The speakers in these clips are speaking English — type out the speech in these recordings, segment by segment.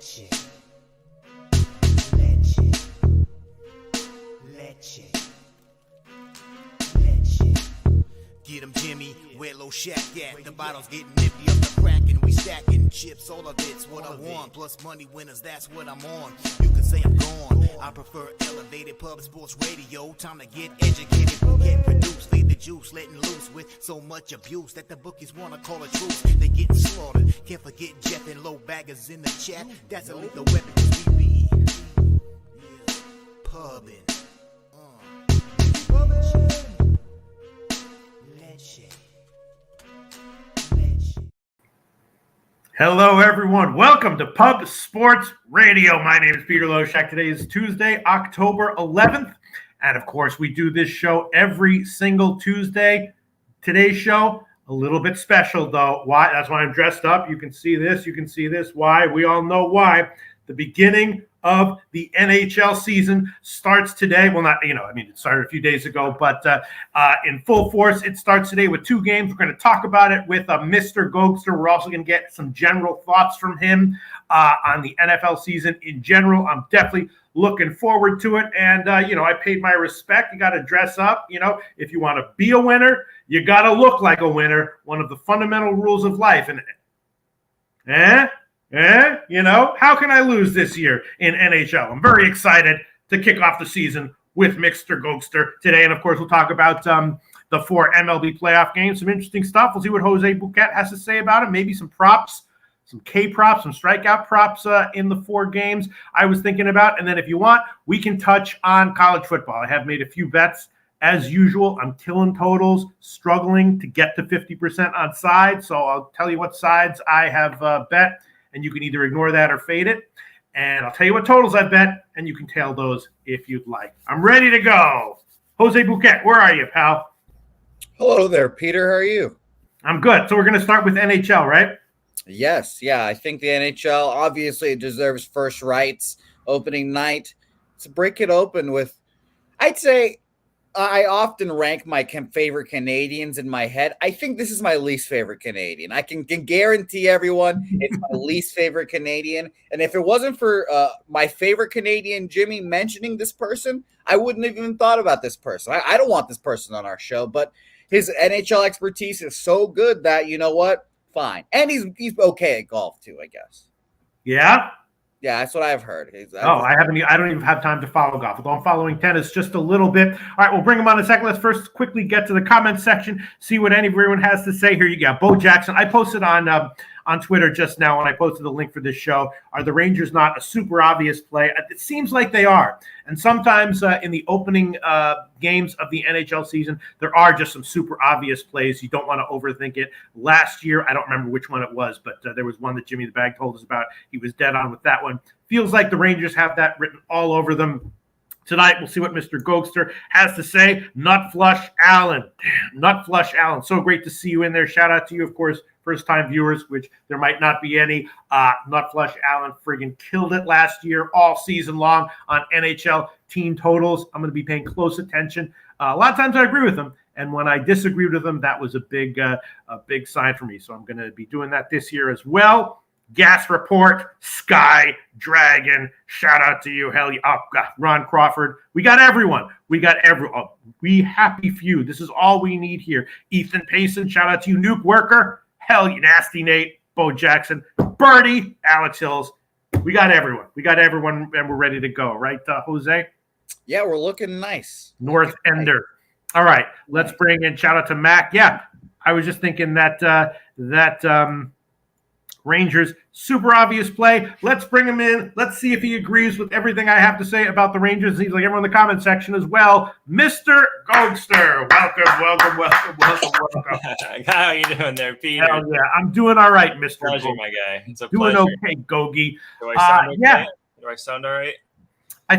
Leche. Leche. Leche. Leche. Get 'em, Jimmy, where Loshak at? The bottle's getting nifty up the crack and we stacking chips, all of it's what I want. Plus money winners, that's what I'm on. You can say I'm gone. I prefer elevated pub sports radio. Time to get educated, get produced, leave the juice, letting loose with so much abuse that the bookies wanna call a truce. They getting slaughtered. Can't forget Jeff and low baggers in the chat. That's a lethal weapon 'cause we be pubbing. Hello, everyone. Welcome to Pub Sports Radio. My name is Peter Loshak. Today is Tuesday, October 11th. And, of course, we do this show every single Tuesday. Today's show, a little bit special, though. Why? That's why I'm dressed up. You can see this. You can see this. Why? We all know why. The beginning of the NHL season starts today. Well, not, it started a few days ago, but in full force, it starts today with two games. We're going to talk about it with Mr. Gogster. We're also going to get some general thoughts from him on the NFL season in general. I'm definitely looking forward to it. And, I paid my respect. You got to dress up. If you want to be a winner, you got to look like a winner. One of the fundamental rules of life. And, how can I lose this year in NHL? I'm very excited to kick off the season with Mr. Gogster today. And, of course, we'll talk about the 4 MLB playoff games, some interesting stuff. We'll see what Jose Bouquett has to say about it, maybe some props, some K props, some strikeout props in the 4 games I was thinking about. And then if you want, we can touch on college football. I have made a few bets. As usual, I'm killing totals, struggling to get to 50% on sides. So I'll tell you what sides I have bet. And you can either ignore that or fade it. And I'll tell you what totals I bet, and you can tail those if you'd like. I'm ready to go. Jose Bouquett, where are you, pal? Hello there, Peter. How are you? I'm good. So we're going to start with NHL, right? Yes. Yeah, I think the NHL obviously deserves first rights opening night. To break it open with, I'd say I often rank my favorite Canadians in my head. I think this is my least favorite Canadian. I can guarantee everyone it's my least favorite Canadian. And if it wasn't for my favorite Canadian, Jimmy, mentioning this person, I wouldn't have even thought about this person. I don't want this person on our show, but his NHL expertise is so good that, you know what? Fine. And he's okay at golf, too, I guess. Yeah? Yeah, that's what I've heard. I don't even have time to follow golf, although I'm following tennis just a little bit. All right, we'll bring him on in a second. Let's first quickly get to the comment section, see what everyone has to say. Here you go. Bo Jackson. I posted on Twitter just now when I posted the link for this show. Are the Rangers not a super obvious play? It seems like they are. And sometimes in the opening games of the NHL season, there are just some super obvious plays. You don't want to overthink it. Last year, I don't remember which one it was, but there was one that Jimmy the Bag told us about. He was dead on with that one. Feels like the Rangers have that written all over them. Tonight, we'll see what Mr. Gogster has to say. Nut Flush Allen. Damn, Nut Flush Allen. So great to see you in there. Shout out to you, of course, first-time viewers, which there might not be any. Nut Flush Allen friggin' killed it last year all season long on NHL team totals. I'm going to be paying close attention. A lot of times I agree with him, and when I disagreed with him, that was a big sign for me. So I'm going to be doing that this year as well. Gas Report, Sky Dragon, shout out to you. Hell yeah. Oh, God. Ron Crawford. We got everyone. We happy few. This is all we need here. Ethan Payson, shout out to you. Nuke Worker, hell yeah. Nasty Nate, Bo Jackson, Birdie, Alex Hills. We got everyone. And we're ready to go. Right, Jose? Yeah, we're looking nice. North Ender. All right, let's bring in shout out to Mac. Yeah, I was just thinking that Rangers, super obvious play. Let's bring him in. Let's see if he agrees with everything I have to say about the Rangers. He's like everyone in the comment section as well. Mr. Gogster, welcome. How are you doing there, Peter? Hell yeah, I'm doing all right, Mr. Pleasure, Gogster. my guy. It's a doing pleasure. Okay, Gogi. Do I sound okay? Yeah. Do I sound all right? I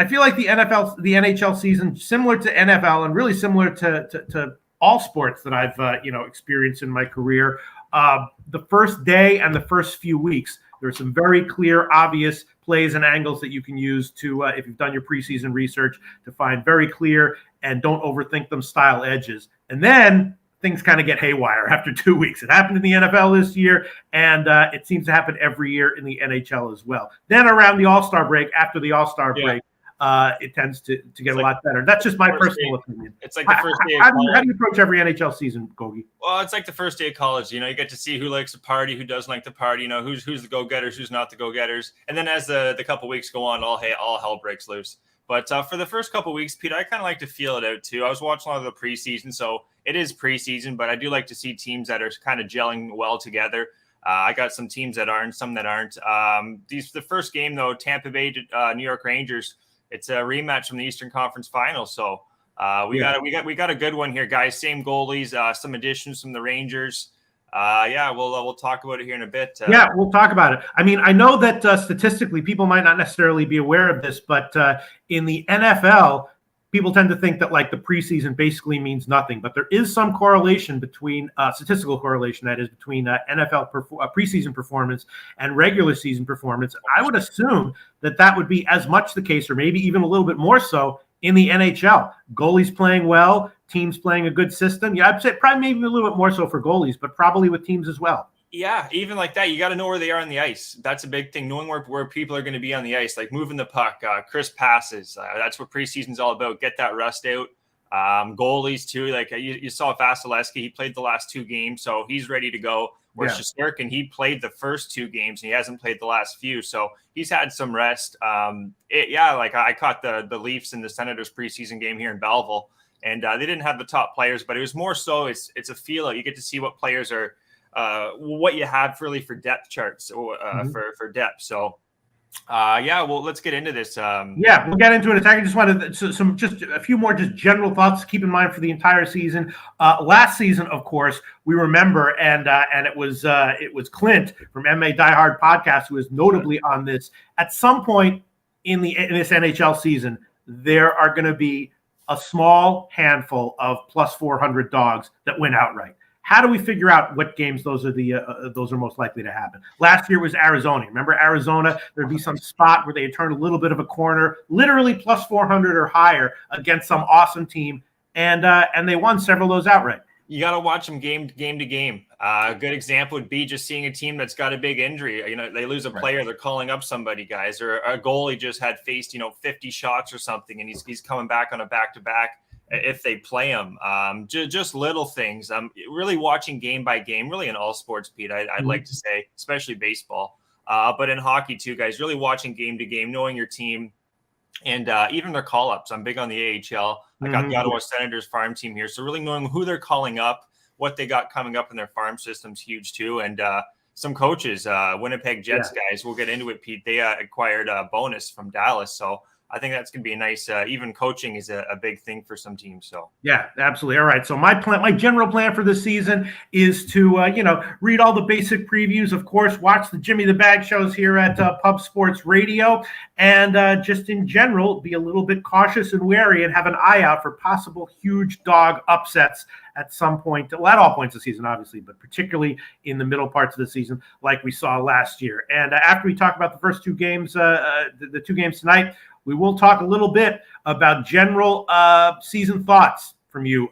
feel like the NHL season, similar to NFL and really similar to all sports that I've experienced in my career. The first day and the first few weeks, there are some very clear, obvious plays and angles that you can use to, if you've done your preseason research, to find very clear and don't overthink them style edges. And then things kind of get haywire after 2 weeks. It happened in the NFL this year, and it seems to happen every year in the NHL as well. Then around the All-Star break, after the All-Star break, it tends to get a lot better. That's just my personal opinion. It's like the first day of how college. do you approach every NHL season, Gogi? Well, it's like the first day of college. You get to see who likes to party, who doesn't like to party. Who's the go-getters, who's not the go-getters. And then as the couple weeks go on, all hell breaks loose. But for the first couple weeks, Pete, I kind of like to feel it out too. I was watching a lot of the preseason, so it is preseason, but I do like to see teams that are kind of gelling well together. I got some teams that aren't, some that aren't. The first game though, Tampa Bay, New York Rangers. It's a rematch from the Eastern Conference Finals, so we got a good one here, guys. Same goalies, some additions from the Rangers. We'll talk about it here in a bit. We'll talk about it. I mean, I know that statistically, people might not necessarily be aware of this, but in the NFL, people tend to think that like the preseason basically means nothing. But there is some correlation between statistical correlation, that is, between NFL preseason performance and regular season performance. I would assume that would be as much the case, or maybe even a little bit more so, in the NHL. Goalies playing well, teams playing a good system. Yeah, I'd say probably maybe a little bit more so for goalies, but probably with teams as well. Yeah, even like that, you got to know where they are on the ice. That's a big thing, knowing where people are going to be on the ice, like moving the puck, crisp passes. That's what preseason's all about. Get that rust out. Goalies too, like you saw Vasilevsky, he played the last 2 games, so he's ready to go. Whereas Shesterkin, he played the first 2 games and he hasn't played the last few, so he's had some rest. I caught the Leafs and the Senators preseason game here in Belleville, and they didn't have the top players, but it was more so it's a feel out. You get to see what players are, what you have really for depth charts, for depth. So let's get into this. We'll get into it. I just wanted just a few more just general thoughts to keep in mind for the entire season. Last season, of course, we remember, and it was Clint from MMA Die Hard podcast who was notably on this. At some point in this NHL season, there are going to be a small handful of plus 400 dogs that win outright. How do we figure out what games those are most likely to happen? Last year was Arizona. Remember Arizona? There'd be some spot where they had turned a little bit of a corner, literally plus 400 or higher against some awesome team, and they won several of those outright. You got to watch them game to game. A good example would be just seeing a team that's got a big injury. They lose a player, they're calling up somebody, guys, or a goalie just had faced 50 shots or something, and he's coming back on a back-to-back. If they play them, just little things. Really watching game by game, really in all sports, Pete, I'd like to say, especially baseball, but in hockey too, guys, really watching game to game, knowing your team, and even their call-ups. I'm big on the AHL. I got the Ottawa Senators farm team here, so really knowing who they're calling up, what they got coming up in their farm system's huge too, and some coaches, Winnipeg Jets guys, we'll get into it, Pete. They acquired a bonus from Dallas, so I think that's going to be a nice, even coaching is a big thing for some teams. So yeah, absolutely. All right. So my general plan for this season is to, read all the basic previews, of course, watch the Jimmy the Bag shows here at Pub Sports Radio, and just in general, be a little bit cautious and wary and have an eye out for possible huge dog upsets at some point, well, at all points of the season, obviously, but particularly in the middle parts of the season, like we saw last year. And after we talk about the first 2 games, the 2 games tonight, we will talk a little bit about general season thoughts from you,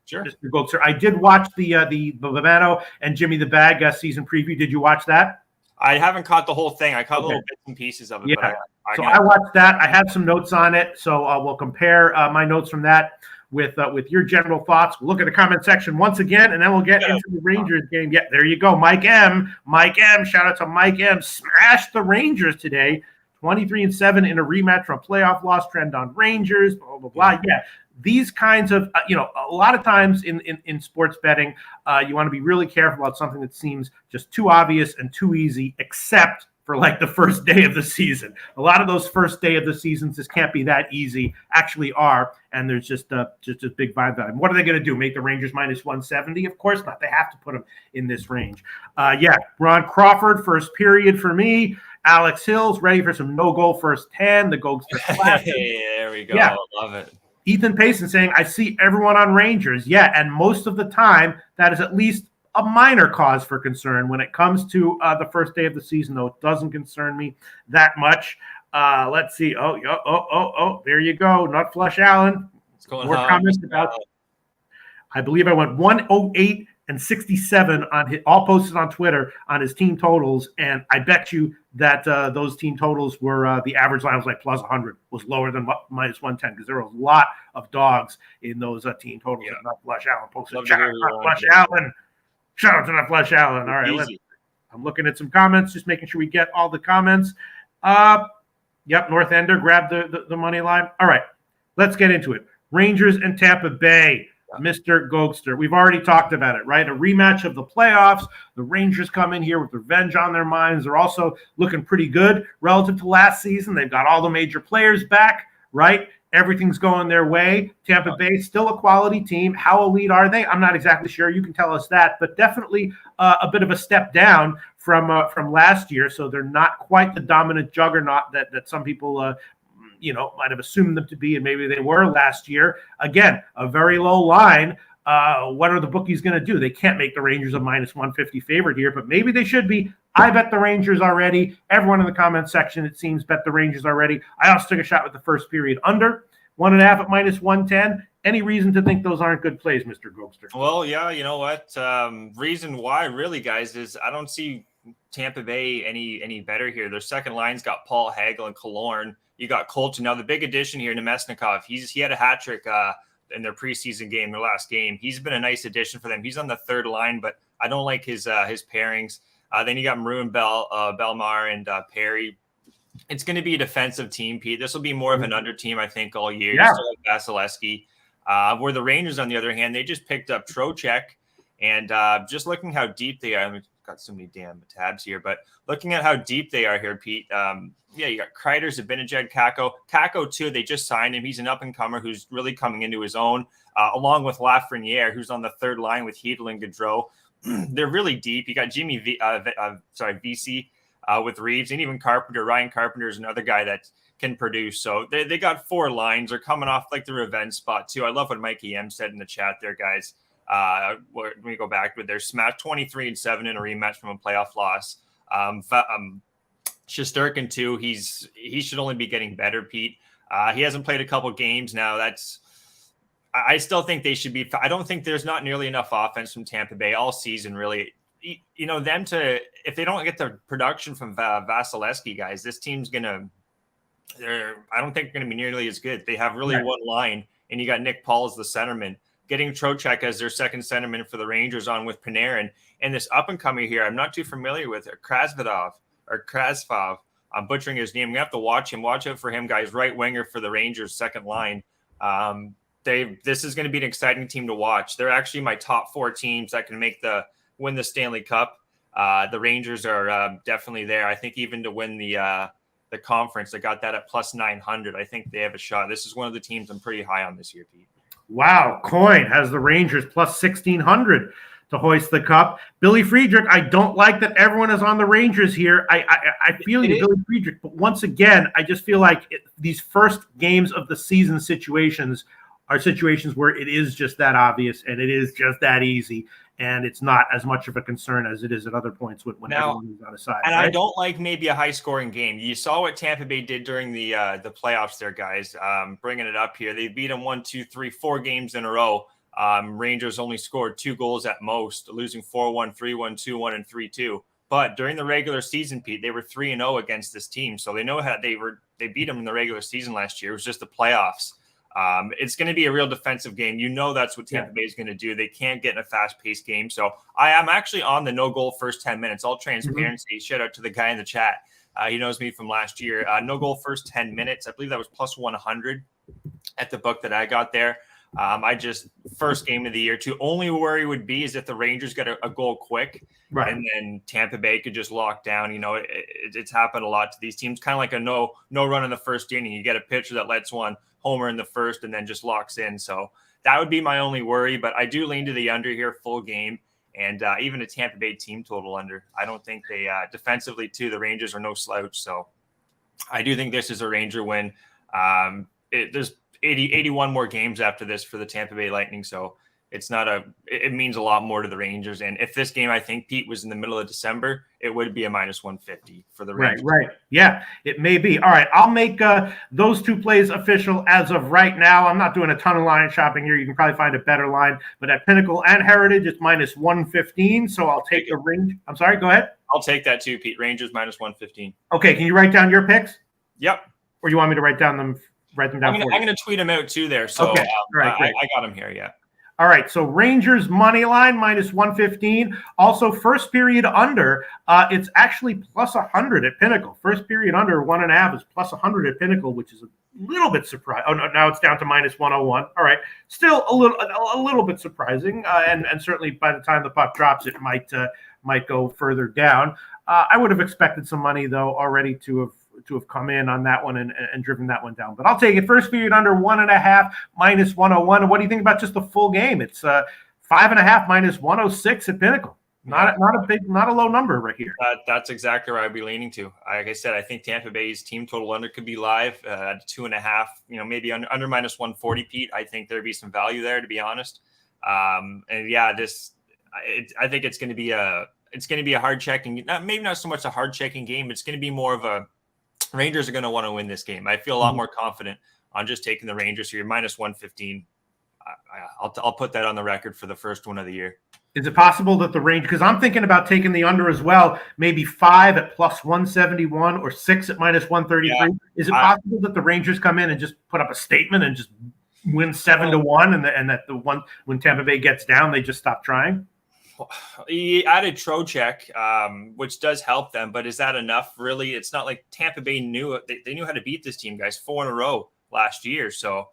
sure, Mr. Goldster. I did watch the Bavano and Jimmy the Bag season preview. Did you watch that? I haven't caught the whole thing. I caught little bits and pieces of it. Yeah. But I watched that. I had some notes on it, so we'll compare my notes from that with your general thoughts. We'll look at the comment section once again, and then we'll get into the Rangers game. Yeah, there you go, Mike M. Shout out to Mike M. Smashed the Rangers today. 23-7 in a rematch from a playoff loss trend on Rangers, blah, blah, blah. Yeah, these kinds of, a lot of times in sports betting, you want to be really careful about something that seems just too obvious and too easy, except for like the first day of the season. A lot of those first day of the seasons just can't be that easy, actually are, and there's just a big vibe that. What are they going to do? Make the Rangers minus 170? Of course not. They have to put them in this range. Ron Crawford, first period for me. Alex Hill's ready for some no-goal first 10. The Goats for Hey, there we go. Yeah. Love it. Ethan Payson saying, I see everyone on Rangers. Yeah, and most of the time, that is at least a minor cause for concern. When it comes to the first day of the season, though, it doesn't concern me that much. Let's see. Oh, there you go. Nut Flush Allen. What's going More on? comments about I believe I went 108 and 67 on his, all posted on Twitter on his team totals, and I bet you that those team totals were the average line was like plus 100, was lower than minus 110 because there was a lot of dogs in those team totals. Yeah. Not Flesh Allen posted. Love to Shout hear out your to own Flesh opinion. Allen. Shout out to that Flesh Allen. All right, I'm looking at some comments, just making sure we get all the comments. Yep, North Ender grabbed the money line. All right, let's get into it. Rangers and Tampa Bay. Mr. Gokster. We've already talked about it, right? A rematch of the playoffs. The Rangers come in here with revenge on their minds. They're also looking pretty good relative to last season. They've got all the major players back, right? Everything's going their way. Tampa Bay, still a quality team. How elite are they? I'm not exactly sure. You can tell us that, but definitely a bit of a step down from last year. So they're not quite the dominant juggernaut that some people might have assumed them to be, and maybe they were last year. Again, a very low line. What are the bookies going to do? They can't make the Rangers a minus 150 favorite here, but maybe they should be. I bet the Rangers already. Everyone in the comment section, it seems, bet the Rangers already. I also took a shot with the first period under 1.5 at minus 110. Any reason to think those aren't good plays, Mr. Gokster? Well, yeah, you know what? Reason why, really, guys, is I don't see Tampa Bay any better here. Their second line's got Paul Hagel and Killorn. You got Colton. Now, the big addition here, Nemesnikov, he had a hat trick in their preseason game, their last game. He's been a nice addition for them. He's on the third line, but I don't like his pairings. Then you got Maroon Belmar and Perry. It's going to be a defensive team, Pete. This will be more of an under team, I think, all year. Yeah. You still have Vasilevsky. Where the Rangers, on the other hand, they just picked up Trocheck. And just looking how deep they are, I've got so many damn tabs here, but looking at how deep they are here, Pete, you got Kreider, Zibanejad, Kakko. Kakko, too, they just signed him. He's an up-and-comer who's really coming into his own, along with Lafreniere, who's on the third line with Hedl and Gaudreau. They're really deep. You got VC with Reeves, and even Carpenter. Ryan Carpenter is another guy that can produce. So they got four lines. They're coming off like the revenge spot, too. I love what Mikey M said in the chat there, guys. When we go back with their smash 23-7 in a rematch from a playoff loss. Shesterkin too. He should only be getting better, Pete. He hasn't played a couple games now. I still think they should be. I don't think there's not nearly enough offense from Tampa Bay all season, really. If they don't get the production from Vasilevsky, guys, this team's I don't think going to be nearly as good. They have really one line, and you got Nick Paul as the centerman. Getting Trocheck as their second centerman for the Rangers on with Panarin. And this up-and-comer here, I'm not too familiar with Krasvidov. I'm butchering his name. We have to watch him. Watch out for him, guys. Right winger for the Rangers, second line. This is going to be an exciting team to watch. They're actually my top four teams that can win the Stanley Cup. The Rangers are definitely there. I think even to win the conference, they got that at plus 900. I think they have a shot. This is one of the teams I'm pretty high on this year, Pete. Wow, Coin has the Rangers plus 1,600 to hoist the cup. Billy Friedrich, I don't like that everyone is on the Rangers here. I feel you, Billy Friedrich, but once again, I just feel like these first games of the season situations are situations where it is just that obvious and it is just that easy, and it's not as much of a concern as it is at other points when everyone is on a side. And right? I don't like maybe a high-scoring game. You saw what Tampa Bay did during the playoffs there, guys. Bringing it up here. They beat them 4 games in a row. Rangers only scored 2 goals at most, losing 4-1, 3-1, 2-1, and 3-2. But during the regular season, Pete, they were 3-0 against this team. So they know how they beat them in the regular season last year. It was just the playoffs. It's going to be a real defensive game. That's what Tampa Bay is going to do. They can't get in a fast-paced game. So I am actually on the no-goal first 10 minutes. All transparency. Mm-hmm. Shout out to the guy in the chat. He knows me from last year. No-goal first 10 minutes. I believe that was plus 100 at the book that I got there. First game of the year, too. Only worry would be is if the Rangers get a goal quick, right, and then Tampa Bay could just lock down. It's happened a lot to these teams. Kind of like a no run in the first inning. You get a pitcher that lets one homer in the first and then just locks in. So that would be my only worry. But I do lean to the under here, full game, and even a Tampa Bay team total under. I don't think they defensively too. The Rangers are no slouch, so I do think this is a Ranger win. There's 81 more games after this for the Tampa Bay Lightning, so it's not it means a lot more to the Rangers. And if this game, I think, Pete, was in the middle of December, it would be a -150 for the Rangers. Right. Yeah, it may be. All right, I'll make those two plays official as of right now. I'm not doing a ton of line shopping here. You can probably find a better line, but at Pinnacle and Heritage, it's -115. So I'll take the range. I'm sorry, go ahead. I'll take that too, Pete. Rangers -115. Okay, can you write down your picks? Yep. Or you want me to write them down I'm going to tweet them out too there. So okay. All right, I got them here. Yeah. All right, so Rangers money line -115. Also, first period under, it's actually +100 at Pinnacle. First period under 1.5 is +100 at Pinnacle, which is a little bit surprising. Oh no, now it's down to -101. All right, still a little bit surprising, and certainly by the time the puck drops, it might go further down. I would have expected some money though already to have come in on that one and driven that one down. But I'll take it. First period under 1.5 -101. And what do you think about just the full game? It's 5.5 -106 at Pinnacle. Not a low number right here. That's exactly where I'd be leaning to. Like I said, I think Tampa Bay's team total under could be live at 2.5. Maybe under -140. Pete, I think there'd be some value there, to be honest. And yeah, I think it's going to be a hard checking. Maybe not so much a hard checking game. It's going to be more of a Rangers are going to want to win this game. I feel a lot more confident on just taking the Rangers. So you're -115. I'll put that on the record for the first one of the year. Is it possible that the Rangers, because I'm thinking about taking the under as well, maybe 5 at +171 or 6 at -133. Yeah. Is it possible that the Rangers come in and just put up a statement and just win 7-1 and that the one when Tampa Bay gets down, they just stop trying? He added Trocheck, which does help them, but is that enough? Really, it's not like Tampa Bay knew they knew how to beat this team, guys, 4 in a row last year. So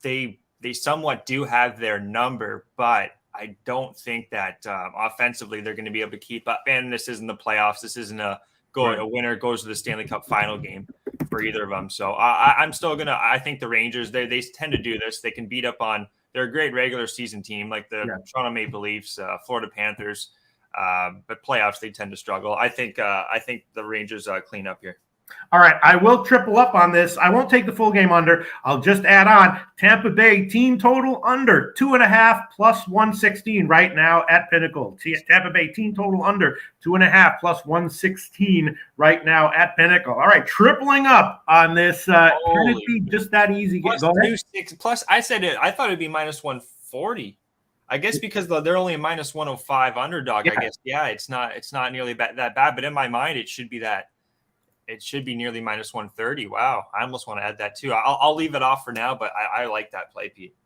they somewhat do have their number, but I don't think that offensively they're going to be able to keep up. And this isn't the playoffs. This isn't a winner goes to the Stanley Cup final game for either of them. So I'm still gonna. I think the Rangers they tend to do this. They can beat up on. They're a great regular season team, like the Toronto Maple Leafs, Florida Panthers, but playoffs they tend to struggle. I think the Rangers clean up here. All right, I will triple up on this. I won't take the full game under. I'll just add on Tampa Bay team total under 2.5 +116 right now at Pinnacle. Tampa Bay team total under 2.5 +116 right now at Pinnacle. All right, tripling up on this. Can it be just that easy? Plus, I said it. I thought it'd be -140. I guess because they're only a -105 underdog. Yeah. I guess it's not nearly that bad. But in my mind, it should be that. It should be nearly -130. Wow. I almost want to add that too. I'll leave it off for now, but I like that play, Pete.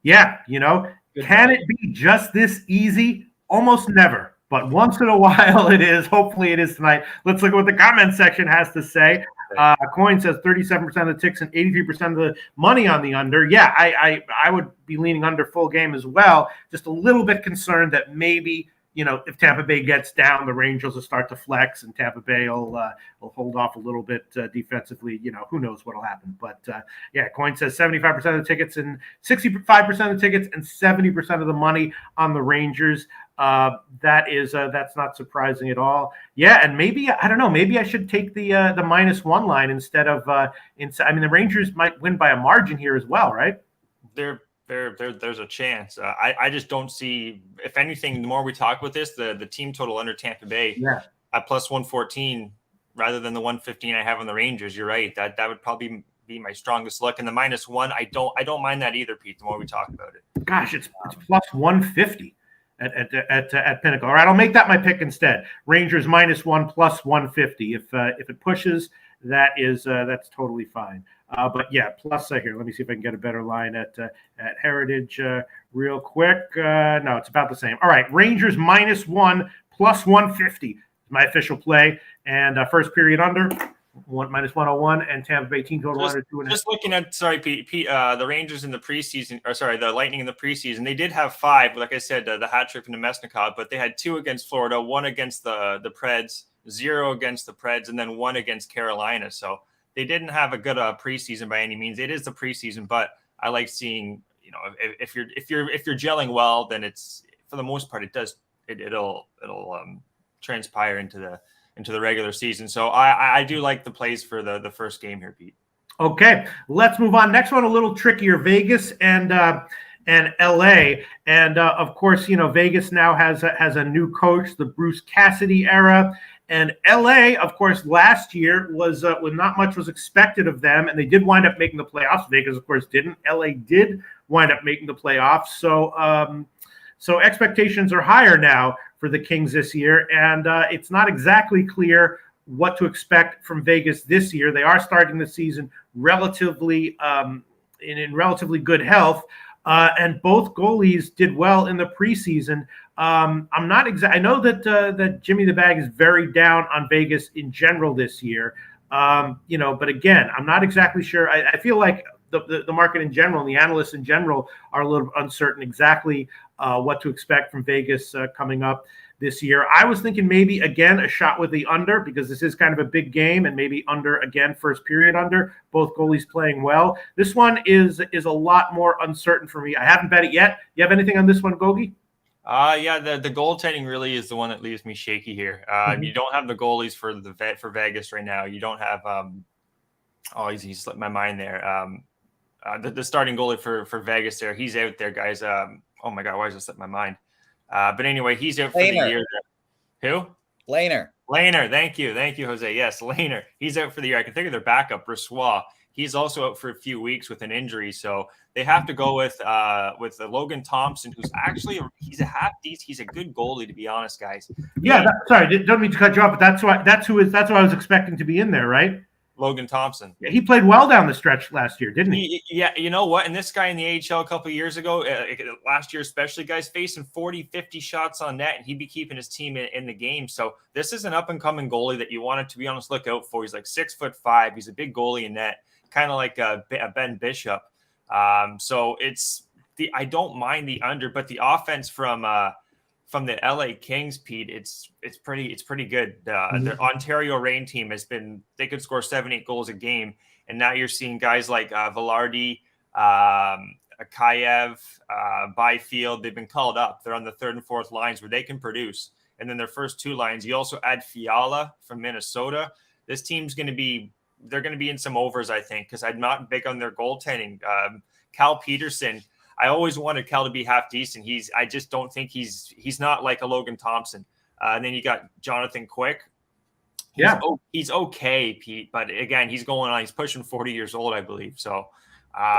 Yeah. Can it be just this easy? Almost never, but once in a while it is. Hopefully it is tonight. Let's look at what the comment section has to say. Coin says 37% of the ticks and 83% of the money on the under. Yeah, I would be leaning under full game as well. Just a little bit concerned that maybe, if Tampa Bay gets down, the Rangers will start to flex, and Tampa Bay will hold off a little bit defensively. Who knows what will happen. But, Coin says 75% of the tickets and 65% of the tickets and 70% of the money on the Rangers. That's not surprising at all. Yeah, and maybe, I don't know, maybe I should take the -1 line instead of the Rangers might win by a margin here as well, right? There's a chance. I just don't see. If anything, the more we talk about this, the team total under Tampa Bay at +114 rather than the 115 I have on the Rangers. You're right. That would probably be my strongest look. And the -1, I don't mind that either, Pete. The more we talk about it. Gosh, it's +150 at Pinnacle. All right, I'll make that my pick instead. Rangers -1 +150. If it pushes, that's totally fine. But yeah, plus here, let me see if I can get a better line at Heritage real quick. No, it's about the same. All right, Rangers -1 +150 is my official play. And first period under -101 and Tampa Bay team total under 2.5. Just looking at, Pete, the Rangers in the preseason, the Lightning in the preseason, they did have 5, like I said, the hat trick from Nemesnikov, but they had 2 against Florida, 1 against the Preds, 0 against the Preds, and then 1 against Carolina. So they didn't have a good preseason by any means. It is the preseason, but I like seeing, if you're gelling well, then it's, for the most part, it'll transpire into the regular season. So I do like the plays for the first game here, Pete. Okay, let's move on. Next one, a little trickier. Vegas and and LA. And of course, Vegas now has a new coach, the Bruce Cassidy era. And LA, of course, last year was when not much was expected of them, and they did wind up making the playoffs. Vegas, of course, didn't. LA did wind up making the playoffs. So expectations are higher now for the Kings this year, and it's not exactly clear what to expect from Vegas this year. They are starting the season relatively in relatively good health, and both goalies did well in the preseason. I'm not I know that Jimmy the Bag is very down on Vegas in general this year. But again, I'm not exactly sure. I feel like the market in general and the analysts in general are a little uncertain exactly what to expect from Vegas coming up this year. I was thinking maybe again a shot with the under, because this is kind of a big game, and maybe under again, first period under, both goalies playing well. This one is a lot more uncertain for me. I haven't bet it yet. You have anything on this one, Gogi? Yeah, the goaltending really is the one that leaves me shaky here. You don't have the goalies for Vegas right now. You don't have he slipped my mind there. The starting goalie for Vegas there, he's out there, guys. Oh my God, why does it slip my mind? But anyway, he's out for the year. Who? Lehner. Thank you, Jose. Yes, Lehner. He's out for the year. I can think of their backup, Brossoit. He's also out for a few weeks with an injury, so they have to go with Logan Thompson, who's actually he's a half decent. He's a good goalie, to be honest, guys. Yeah, sorry, don't mean to cut you off, but that's who I was expecting to be in there, right? Logan Thompson. Yeah, he played well down the stretch last year, didn't he? Yeah, you know what? And this guy in the AHL a couple of years ago, last year especially, guys, facing 40, 50 shots on net, and he'd be keeping his team in the game. So this is an up-and-coming goalie that you wanted to be honest look out for. He's like 6'5". He's a big goalie in net, kind of like a Ben Bishop. So I don't mind the under, but the offense from the LA Kings, Pete, it's pretty good. The Ontario Reign team they could score 7-8 goals a game, and now you're seeing guys like Velarde, Akayev, Byfield. They've been called up. They're on the third and fourth lines where they can produce, and then their first two lines. You also add Fiala from Minnesota. This team's they're going to be in some overs, I think, because I'm not big on their goaltending. Cal Peterson. I always wanted Cal to be half decent. I just don't think he's not like a Logan Thompson. And then you got Jonathan Quick. He's okay, Pete. But again, he's pushing 40 years old, I believe. So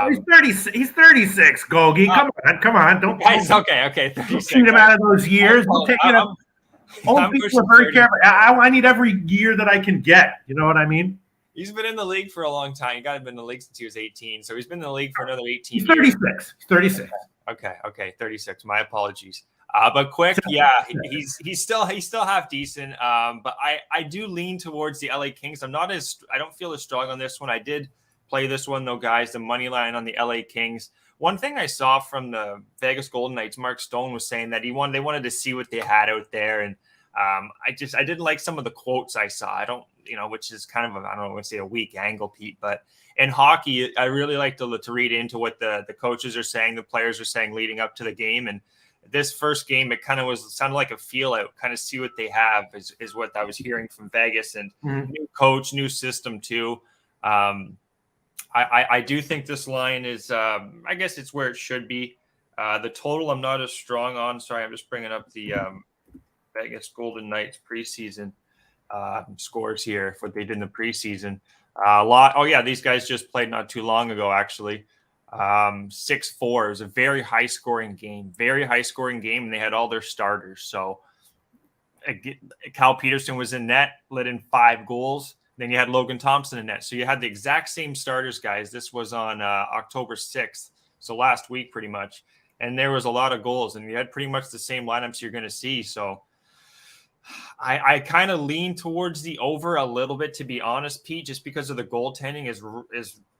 he's 30. He's 36. Gogi, come on, don't. Guys, okay, 36. Cheat him out of those years. Old people are very careful. I need every year that I can get. You know what I mean? He's been in the league for a long time. He got to have been in the league since he was 18. So he's been in the league for another 18 years. 36. He's 36. Okay, 36. My apologies. But Quick, yeah, he's still half decent. But I do lean towards the LA Kings. I don't feel as strong on this one. I did play this one though, guys. The money line on the LA Kings. One thing I saw from the Vegas Golden Knights, Mark Stone was saying that they wanted to see what they had out there, and I didn't like some of the quotes I saw. Which is kind of I don't want to say a weak angle, Pete, but in hockey, I really like to read into what the coaches are saying, the players are saying leading up to the game. And this first game, it kind of sounded like a feel out, kind of see what they have is what I was hearing from Vegas, and new coach, new system too. I do think this line is, I guess it's where it should be. The total I'm not as strong on. Sorry, I'm just bringing up the Vegas Golden Knights preseason scores here for what they did in the preseason. These guys just played not too long ago, actually. 6-4. It was a very high scoring game, and they had all their starters. So Cal Peterson was in net, let in 5 goals. Then you had Logan Thompson in net. So you had the exact same starters, guys. This was on October 6th, so last week pretty much. And there was a lot of goals, and you had pretty much the same lineups you're going to see. So I kind of lean towards the over a little bit, to be honest, Pete, just because of the goaltending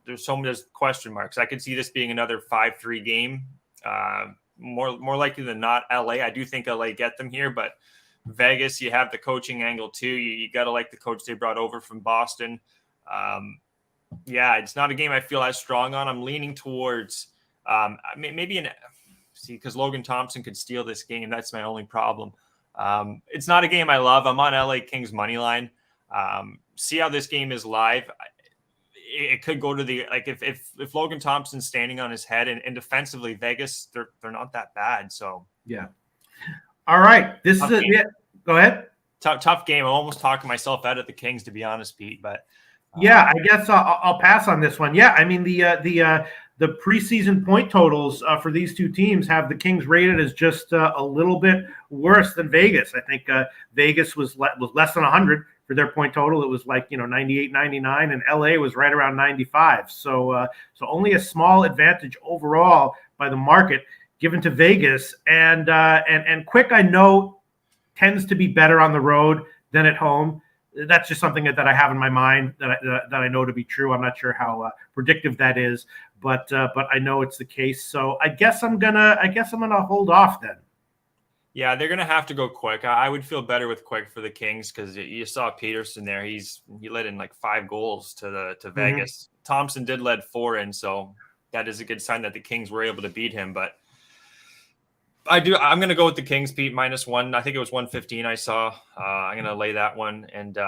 there's question marks. I could see this being another 5-3 game. More likely than not, LA. I do think LA get them here, but Vegas, you have the coaching angle too. You got to like the coach they brought over from Boston. It's not a game I feel as strong on. I'm leaning towards because Logan Thompson could steal this game. That's my only problem. It's not a game I love. I'm on LA Kings money line. See how this game is live. it could go to the like if Logan Thompson's standing on his head and defensively Vegas they're not that bad. So yeah. All right, this is it. Go ahead. Tough game. I'm almost talking myself out of the Kings, to be honest, Pete. But yeah, I guess I'll pass on this one. Yeah, I mean the preseason point totals for these two teams have the Kings rated as just a little bit worse than Vegas. I think Vegas was less than 100 for their point total. It was like 98, 99, and LA was right around 95. So only a small advantage overall by the market given to Vegas. And Quick, I know, tends to be better on the road than at home. That's just something that I have in my mind that I know to be true. I'm not sure how predictive that is, but I know it's the case. So I guess I'm gonna hold off then. Yeah, they're gonna have to go Quick. I would feel better with Quick for the Kings because you saw Peterson there. He let in like 5 goals to Vegas. Thompson did let 4 in, so that is a good sign that the Kings were able to beat him. But I'm going to go with the Kings, Pete, -1. I think it was 115 I saw. I'm going to lay that one and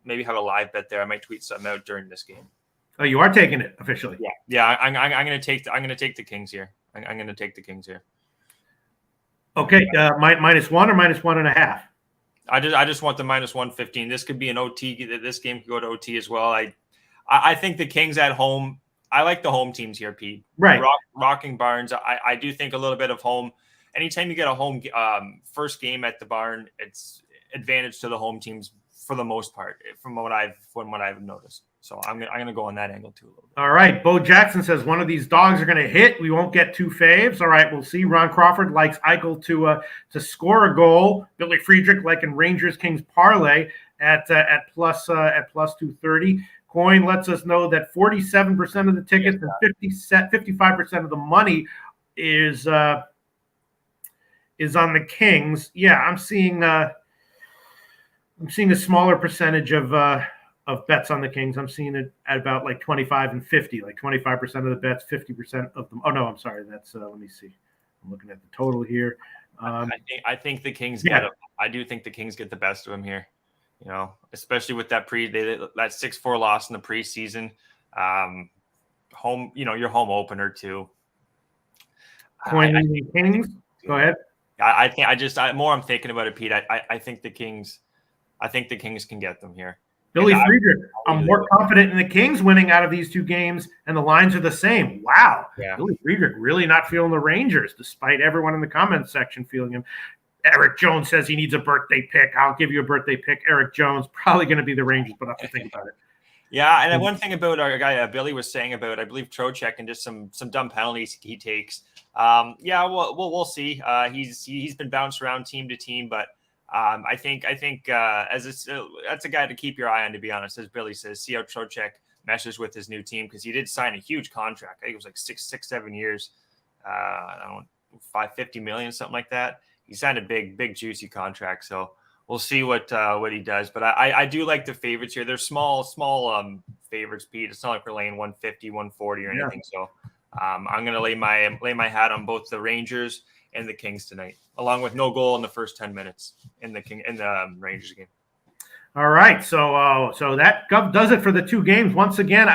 maybe have a live bet there. I might tweet something out during this game. Oh, you are taking it officially? Yeah. I'm going to take the Kings here. I'm going to take the Kings here. Okay, -1 or -1.5? I just want the -115. This could be an OT. This game could go to OT as well. I think the Kings at home. I like the home teams here, Pete. Right. Rocking Barns. I do think a little bit of home. Anytime you get a home first game at the barn, it's advantage to the home teams for the most part, from what I've noticed. So I'm gonna go on that angle too a little bit. All right, Bo Jackson says one of these dogs are gonna hit. We won't get 2 faves. All right, we'll see. Ron Crawford likes Eichel to score a goal. Billy Friedrich like in Rangers Kings parlay at plus 230. Coin lets us know that 47% of the tickets and 55% of the money is on the Kings. Yeah, I'm seeing a smaller percentage of bets on the Kings. I'm seeing it at about like 25 and 50, like 25% of the bets, 50% of them. Oh no, I'm sorry. That's let me see. I'm looking at the total here. I think the Kings get them. I do think the Kings get the best of them here. Especially with that that 6-4 loss in the preseason. Home, your home opener too. Kings. Go ahead. I'm thinking about it, Pete. I think the Kings can get them here. Billy Friedrich, I'm more confident in the Kings winning out of these 2 games, and the lines are the same. Wow. Yeah. Billy Friedrich really not feeling the Rangers, despite everyone in the comments section feeling him. Eric Jones says he needs a birthday pick. I'll give you a birthday pick. Eric Jones, probably going to be the Rangers, but I'll have to think about it. Yeah, and one thing about our guy Billy was saying about, I believe, Trocheck and just some dumb penalties he takes. We'll see. He's been bounced around team to team, but I think that's a guy to keep your eye on, to be honest. As Billy says, see how Trocheck meshes with his new team, because he did sign a huge contract. I think it was like 6-7 years. I don't know, $550 million, something like that. He signed a big juicy contract. So we'll see what he does. But I do like the favorites here. They're small favorites, Pete. It's not like we're laying 150, 140 or anything. So I'm going to lay my hat on both the Rangers and the Kings tonight, along with no goal in the first 10 minutes in the Rangers game. All right, so that does it for the 2 games. Once again,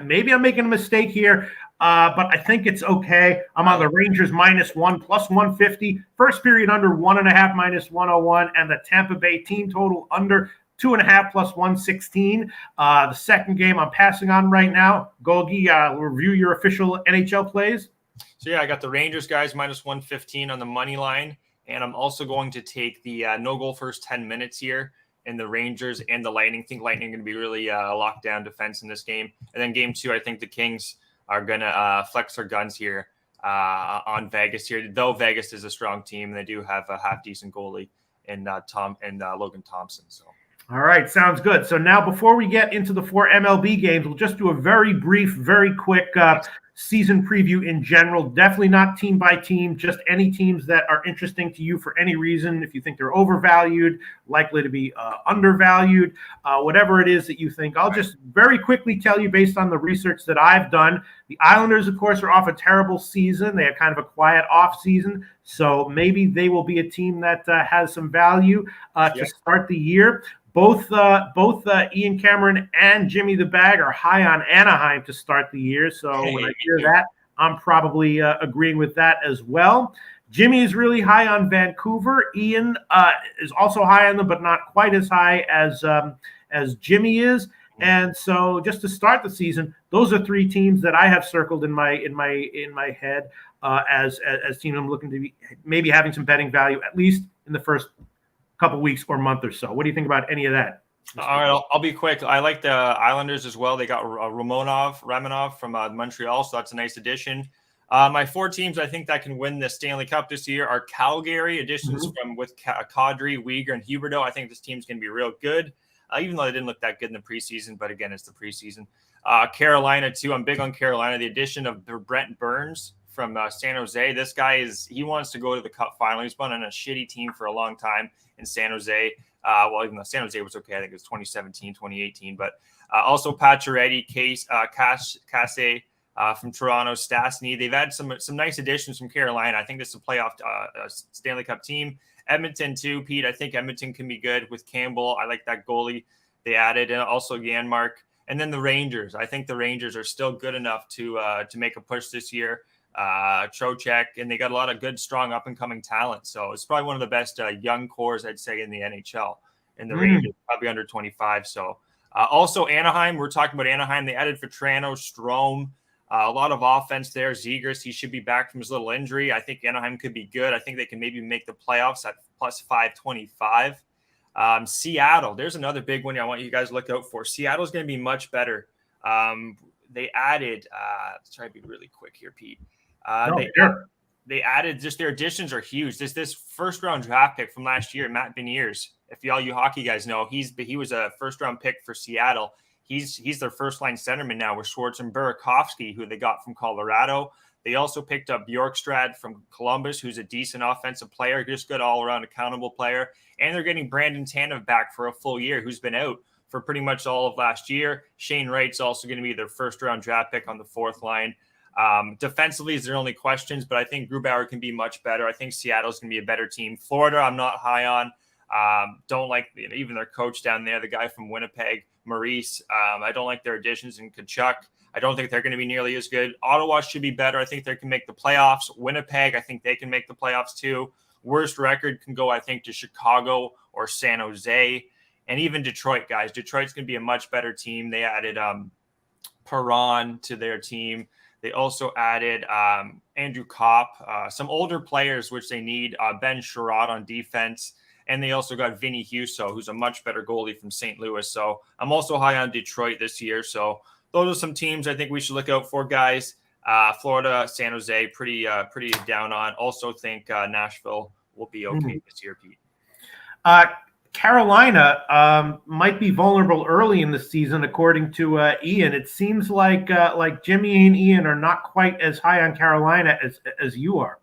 maybe I'm making a mistake here, but I think it's okay. I'm on the Rangers -1 plus 150. First period under 1.5 -101, and the Tampa Bay team total under 2.5 plus 116. The second game I'm passing on right now. Golgi, review your official NHL plays. So yeah, I got the Rangers guys -115 on the money line, and I'm also going to take the no goal first 10 minutes here in the Rangers and the Lightning. I think Lightning are going to be really locked down defense in this game. And then game 2, I think the Kings are going to flex their guns here on Vegas here. Though Vegas is a strong team, they do have a half decent goalie in Logan Thompson. So. All right, sounds good. So now before we get into the 4 MLB games, we'll just do a very brief, very quick season preview in general. Definitely not team by team, just any teams that are interesting to you for any reason. If you think they're overvalued, likely to be undervalued, whatever it is that you think. I'll just very quickly tell you based on the research that I've done. The Islanders, of course, are off a terrible season. They have kind of a quiet off season. So maybe they will be a team that has some value to start the year. Both Ian Cameron and Jimmy the Bag are high on Anaheim to start the year. So when I hear that, I'm probably agreeing with that as well. Jimmy is really high on Vancouver. Ian is also high on them, but not quite as high as Jimmy is. And so, just to start the season, those are three teams that I have circled in my head as teams I'm looking to be maybe having some betting value, at least in the first couple weeks or month or so. What do you think about any of that? All right, I'll be quick. I like the Islanders as well. They got Ramanov from Montreal, so that's a nice addition. My four teams I think that can win the Stanley Cup this year are Calgary, additions from with Kadri, Weegar, and Huberdeau. I think this team's going to be real good, even though they didn't look that good in the preseason. But again, it's the preseason. Carolina too. I'm big on Carolina. The addition of Brent Burns from San Jose. This guy he wants to go to the Cup final. He's been on a shitty team for a long time in San Jose. Well, even though San Jose was okay, I think it was 2017, 2018. But also Pacioretty, Casse from Toronto, Stastny. They've had some nice additions from Carolina. I think this is a playoff Stanley Cup team. Edmonton too, Pete. I think Edmonton can be good with Campbell. I like that goalie they added, and also Janmark. And then the Rangers. I think the Rangers are still good enough to make a push this year. Trocheck, and they got a lot of good, strong, up-and-coming talent. So it's probably one of the best young cores, I'd say, in the NHL. And the Rangers, probably under 25. So also Anaheim. We're talking about Anaheim. They added Vetrano, Strome. A lot of offense there. Zegras, he should be back from his little injury. I think Anaheim could be good. I think they can maybe make the playoffs at plus 525. Seattle, there's another big one I want you guys to look out for. Seattle's going to be much better. They added, let's try to be really quick here, Pete. They added just their additions are huge. This first round draft pick from last year, Matt Beniers. If all you hockey guys know, he was a first round pick for Seattle. He's their first line centerman now with Schwartz and Burakovsky, who they got from Colorado. They also picked up Bjorkstrad from Columbus, who's a decent offensive player, just good all around accountable player. And they're getting Brandon Tanev back for a full year, who's been out for pretty much all of last year. Shane Wright's also going to be their first round draft pick on the fourth line. Defensively is their only questions, but I think Grubauer can be much better. I think Seattle's going to be a better team. Florida, I'm not high on. Don't like even their coach down there, the guy from Winnipeg, Maurice. I don't like their additions in Kachuk. I don't think they're going to be nearly as good. Ottawa should be better. I think they can make the playoffs. Winnipeg, I think they can make the playoffs too. Worst record can go, I think, to Chicago or San Jose. And even Detroit, guys. Detroit's going to be a much better team. They added Perron to their team. They also added Andrew Kopp, some older players, which they need. Ben Sherrod on defense. And they also got Vinny Husso, who's a much better goalie from St. Louis. So I'm also high on Detroit this year. So those are some teams I think we should look out for, guys. Florida, San Jose, pretty down on. Also think Nashville will be okay this year, Pete. Carolina might be vulnerable early in the season, according to Ian. It seems like Jimmy and Ian are not quite as high on Carolina as you are.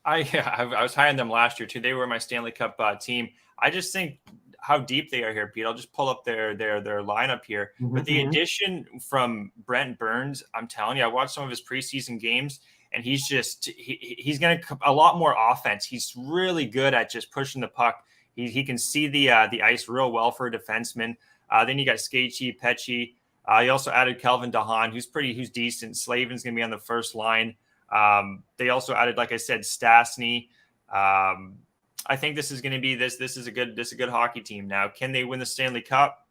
I was high on them last year too. They were my Stanley Cup team. I just think how deep they are here, Pete. I'll just pull up their lineup here. But the addition from Brent Burns, I'm telling you, I watched some of his preseason games, and he's going to a lot more offense. He's really good at just pushing the puck. He can see the ice real well for a defenseman. Then you got Sketchy, Pesci. He also added Kelvin DeHaan, who's decent. Slavin's going to be on the first line. They also added, like I said, Stastny. I think this is going to be this is a good hockey team. Now, can they win the Stanley Cup?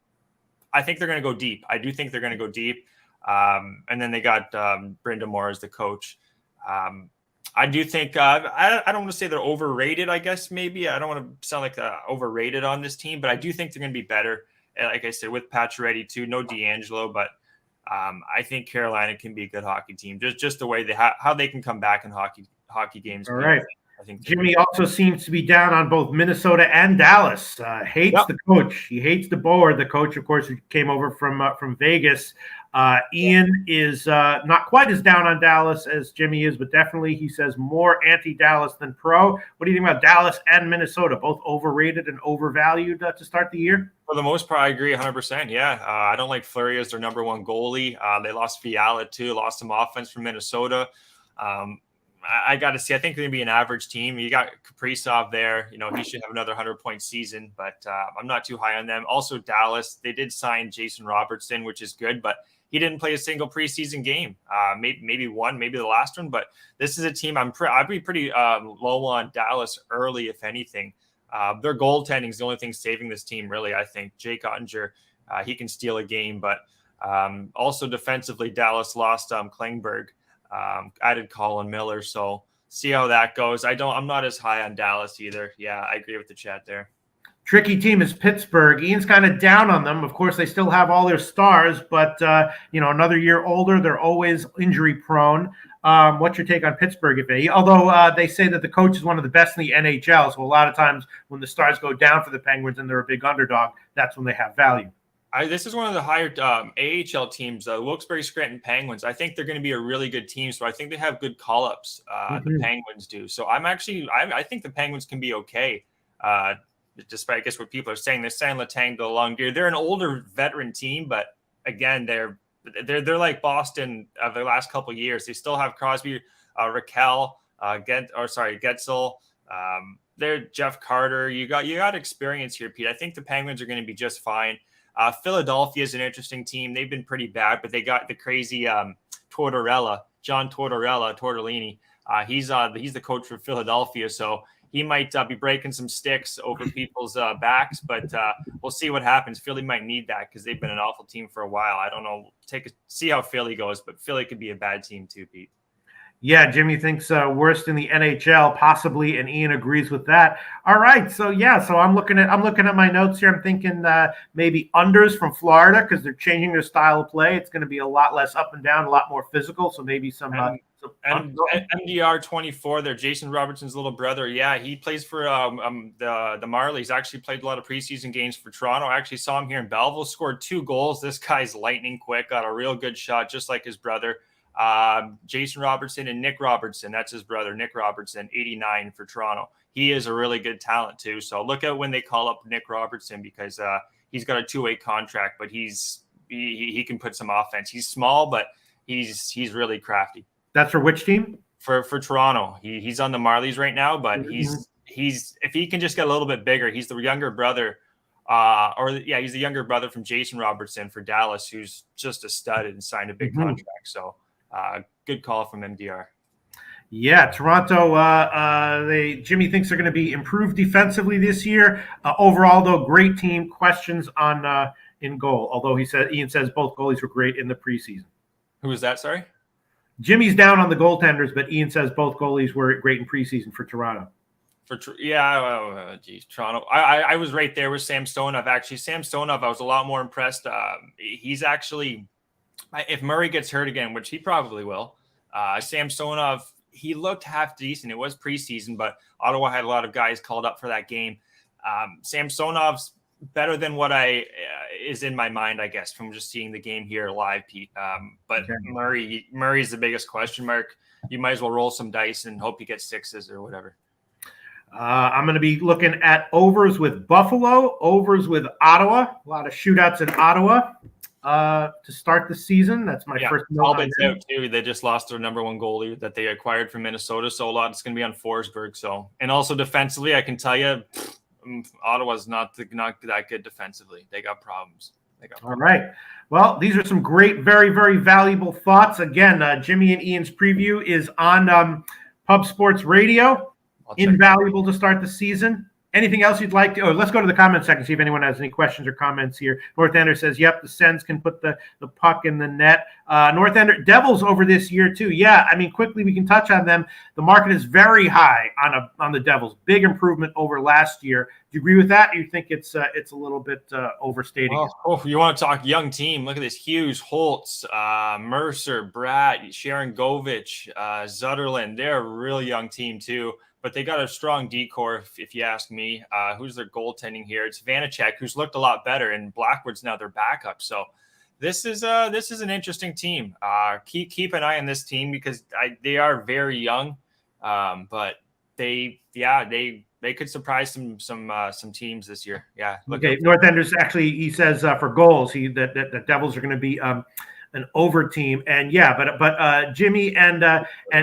I think they're going to go deep. I do think they're going to go deep. And then they got Brind'Amour as the coach. I do think I don't want to say they're overrated. I guess maybe I don't want to sound like overrated on this team, but I do think they're going to be better. And like I said, with Pacioretty too, no D'Angelo, but I think Carolina can be a good hockey team. Just the way how they can come back in hockey games. All right. I think Jimmy also seems to be down on both Minnesota and Dallas. Hates the coach. He hates DeBoer, the coach, of course, who came over from Vegas. Ian is not quite as down on Dallas as Jimmy is, but definitely he says more anti-Dallas than pro. What do you think about Dallas and Minnesota? Both overrated and overvalued to start the year? For the most part, I agree 100%. Yeah. I don't like Fleury as their number one goalie. They lost Fiala too, lost some offense from Minnesota. I got to see. I think they're going to be an average team. You got Kaprizov there. He should have another 100-point season, but I'm not too high on them. Also, Dallas, they did sign Jason Robertson, which is good, but he didn't play a single preseason game. Maybe one, maybe the last one, but this is a team I'd be pretty low on Dallas early, if anything. Their goaltending is the only thing saving this team, really, I think. Jake Ottinger, he can steal a game, but also defensively, Dallas lost Klingberg. Added Colin Miller, so see how that goes. I'm not as high on Dallas either. Yeah, I agree with the chat there. Tricky team is Pittsburgh. Ian's kind of down on them. Of course, they still have all their stars, but another year older, they're always injury prone. What's your take on Pittsburgh, if any? Although they say that the coach is one of the best in the NHL, so a lot of times when the stars go down for the Penguins and they're a big underdog, that's when they have value. This is one of the higher AHL teams, Wilkes-Barre Scranton Penguins. I think they're going to be a really good team, so I think they have good call-ups. The Penguins do. So I think the Penguins can be okay, despite, I guess, what people are saying. They're saying Letang to Longueuil. They're an older veteran team, but again, they're like Boston of the last couple of years. They still have Crosby, Raquel, Getzel. They're Jeff Carter. You got experience here, Pete. I think the Penguins are going to be just fine. Philadelphia is an interesting team. They've been pretty bad, but they got the crazy John Tortorella. He's the coach for Philadelphia, so he might be breaking some sticks over people's backs, but we'll see what happens. Philly might need that because they've been an awful team for a while. I don't know. See how Philly goes, but Philly could be a bad team too, Pete. Yeah, Jimmy thinks worst in the NHL, possibly, and Ian agrees with that. All right, so I'm looking at my notes here. I'm thinking maybe unders from Florida because they're changing their style of play. It's going to be a lot less up and down, a lot more physical. So maybe some. And MDR 24 there, Jason Robertson's little brother. Yeah, he plays for the Marlies. Actually played a lot of preseason games for Toronto. I actually saw him here in Belleville. Scored 2 goals. This guy's lightning quick. Got a real good shot, just like his brother. Jason Robertson and Nick Robertson, that's his brother, Nick Robertson, 89 for Toronto. He is a really good talent too. So look out when they call up Nick Robertson because he's got a 2-way contract, but he can put some offense. He's small, but he's really crafty. That's for which team? For Toronto. He's on the Marlies right now, but he's if he can just get a little bit bigger, he's the younger brother. He's the younger brother from Jason Robertson for Dallas, who's just a stud and signed a big contract. So good call from MDR. Yeah, Toronto, Jimmy thinks they're going to be improved defensively this year. Overall, though, great team. Questions on in goal, although Ian says both goalies were great in the preseason. Who was that, sorry? Jimmy's down on the goaltenders, but Ian says both goalies were great in preseason for Toronto. Toronto. I was right there with Sam Stonov. Actually, Sam Stonov, I was a lot more impressed. He's actually, if Murray gets hurt again, which he probably will, Sam Stonov, he looked half decent. It was preseason, but Ottawa had a lot of guys called up for that game. Sam Stonov's better than what is in my mind, I guess, from just seeing the game here live, Pete. But okay. Murray's the biggest question mark. You might as well roll some dice and hope he gets 6s or whatever. I'm going to be looking at overs with Buffalo, overs with Ottawa. A lot of shootouts in Ottawa to start the season. That's my first note. Talbot's out too. They just lost their number 1 goalie that they acquired from Minnesota, so a lot is going to be on Forsberg. So, and also defensively, I can tell you, Ottawa's not that good defensively. They got problems. All right. Well, these are some great, very, very valuable thoughts. Again, Jimmy and Ian's preview is on Pub Sports Radio. Invaluable to start the season. Anything else you'd like to? Let's go to the comment section, see if anyone has any questions or comments here. North Ender says, yep, the Sens can put the puck in the net. North Ender, Devils over this year too. Yeah, I mean, quickly we can touch on them. The market is very high on the Devils. Big improvement over last year. Do you agree with that? Or you think it's a little bit overstating? You want to talk young team? Look at this: Hughes, Holtz, Mercer, Bratt, Sharon Govich, Zutterland. They're a real young team too. But they got a strong decor, if you ask me. Who's their goaltending here? It's Vanacek, who's looked a lot better, and Blackwood's now their backup. So this is an interesting team. Keep an eye on this team because they are very young, but they could surprise some teams this year. Yeah. Okay. North Enders actually, he says for goals, the Devils are going to be an over team. And yeah, but Jimmy and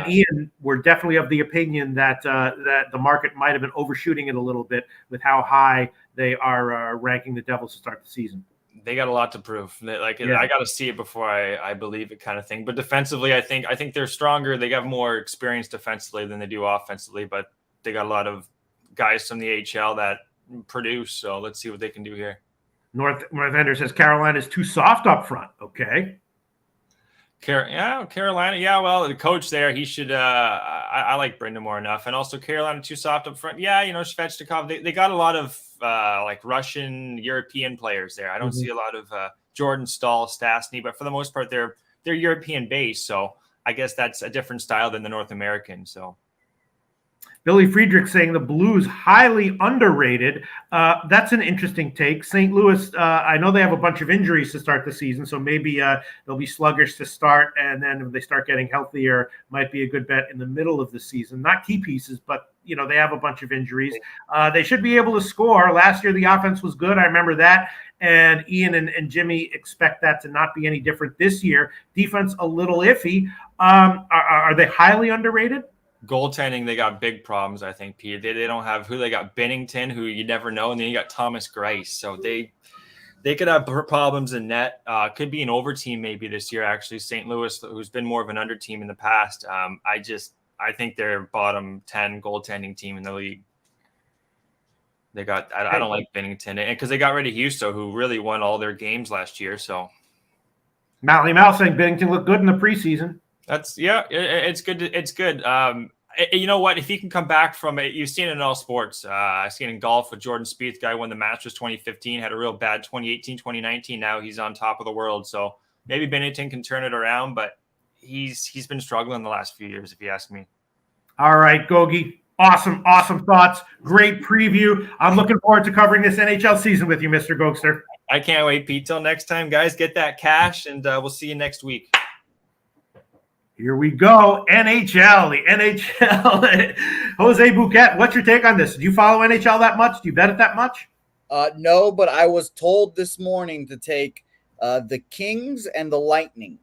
Ian were definitely of the opinion that that the market might have been overshooting it a little bit with how high they are ranking the Devils to start the season. They got a lot to prove. I got to see it before I believe it, kind of thing. But defensively, I think they're stronger. They have more experience defensively than they do offensively. But they got a lot of guys from the AHL that produce. So let's see what they can do here. North Ender says Carolina's too soft up front. Okay. Carolina. Yeah, well, the coach there, he should. I like Brindamore enough, and also Carolina too soft up front. Yeah, Svechnikov. They got a lot of like Russian, European players there. I don't see a lot of Jordan Stahl, Stastny, but for the most part, they're European based. So I guess that's a different style than the North American. So. Billy Friedrich saying the Blues highly underrated. That's an interesting take. St. Louis, I know they have a bunch of injuries to start the season, so maybe they'll be sluggish to start, and then if they start getting healthier, might be a good bet in the middle of the season. Not key pieces, but they have a bunch of injuries. They should be able to score. Last year, the offense was good. I remember that. And Ian and Jimmy expect that to not be any different this year. Defense a little iffy. Are they highly underrated? Goaltending, they got big problems, I think, Pete. They don't have who they got. Bennington, who you never know, and then you got Thomas Greiss. So they could have problems in net. Could be an over team maybe this year, actually. St. Louis, who's been more of an under team in the past. I think they're bottom 10 goaltending team in the league. They got. I don't like Bennington, and because they got rid of Husso, who really won all their games last year. So Mally Mal saying Bennington looked good in the preseason. It's good. It's good. You know what? If he can come back from it, you've seen it in all sports. I've seen it in golf with Jordan Spieth, guy won the Masters 2015, had a real bad 2018, 2019. Now he's on top of the world. So maybe Bennington can turn it around, but he's been struggling the last few years, if you ask me. All right, Gogi. Awesome thoughts. Great preview. I'm looking forward to covering this NHL season with you, Mr. Gokster. I can't wait, Pete. Till next time, guys. Get that cash, and we'll see you next week. Here we go. NHL, the NHL. Jose Bouquett, what's your take on this? Do you follow NHL that much? Do you bet it that much? No, but I was told this morning to take the Kings and the Lightning.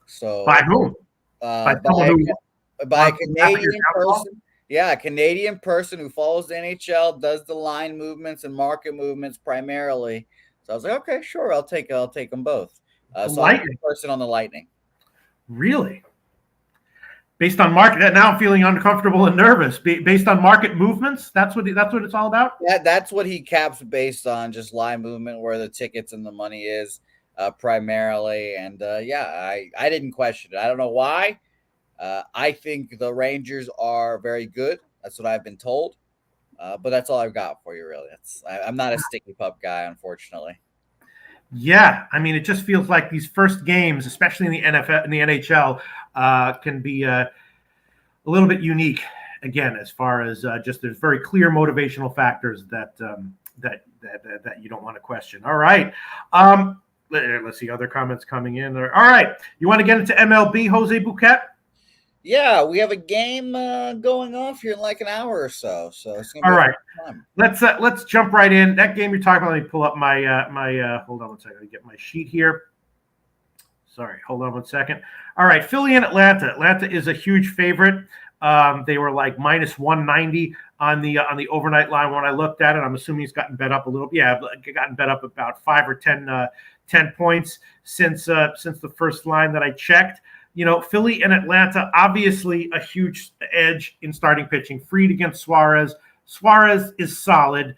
So by whom? By a Canadian person. Yeah, a Canadian person who follows the NHL, does the line movements and market movements primarily. So I was like, okay, sure, I'll take them both. So I'm a person on the Lightning. Really? Based on market, now I'm feeling uncomfortable and nervous. Based on market movements, that's what it's all about. Yeah, that's what he caps based on, just line movement, where the tickets and the money is primarily. And I didn't question it. I don't know why. I think the Rangers are very good. That's what I've been told. But that's all I've got for you, really. I'm not a sticky pup guy, unfortunately. Yeah, I mean, it just feels like these first games, especially in the NFL, in the NHL, can be a little bit unique. Again, as far as just there's very clear motivational factors that you don't want to question. All right, let's see other comments coming in. All right, you want to get into MLB, Jose Bouquett? Yeah, we have a game going off here in like an hour or so. So it's gonna be all right. Let's jump right in. That game you're talking about. Let me pull up my hold on one second. Let me get my sheet here. Sorry, hold on one second. All right, Philly and Atlanta. Atlanta is a huge favorite. They were like minus 190 on the overnight line when I looked at it. I'm assuming he's gotten bet up a little. Yeah, gotten bet up about 5 or 10 points since the first line that I checked. Philly and Atlanta, obviously a huge edge in starting pitching. Fried against Suarez. Suarez is solid.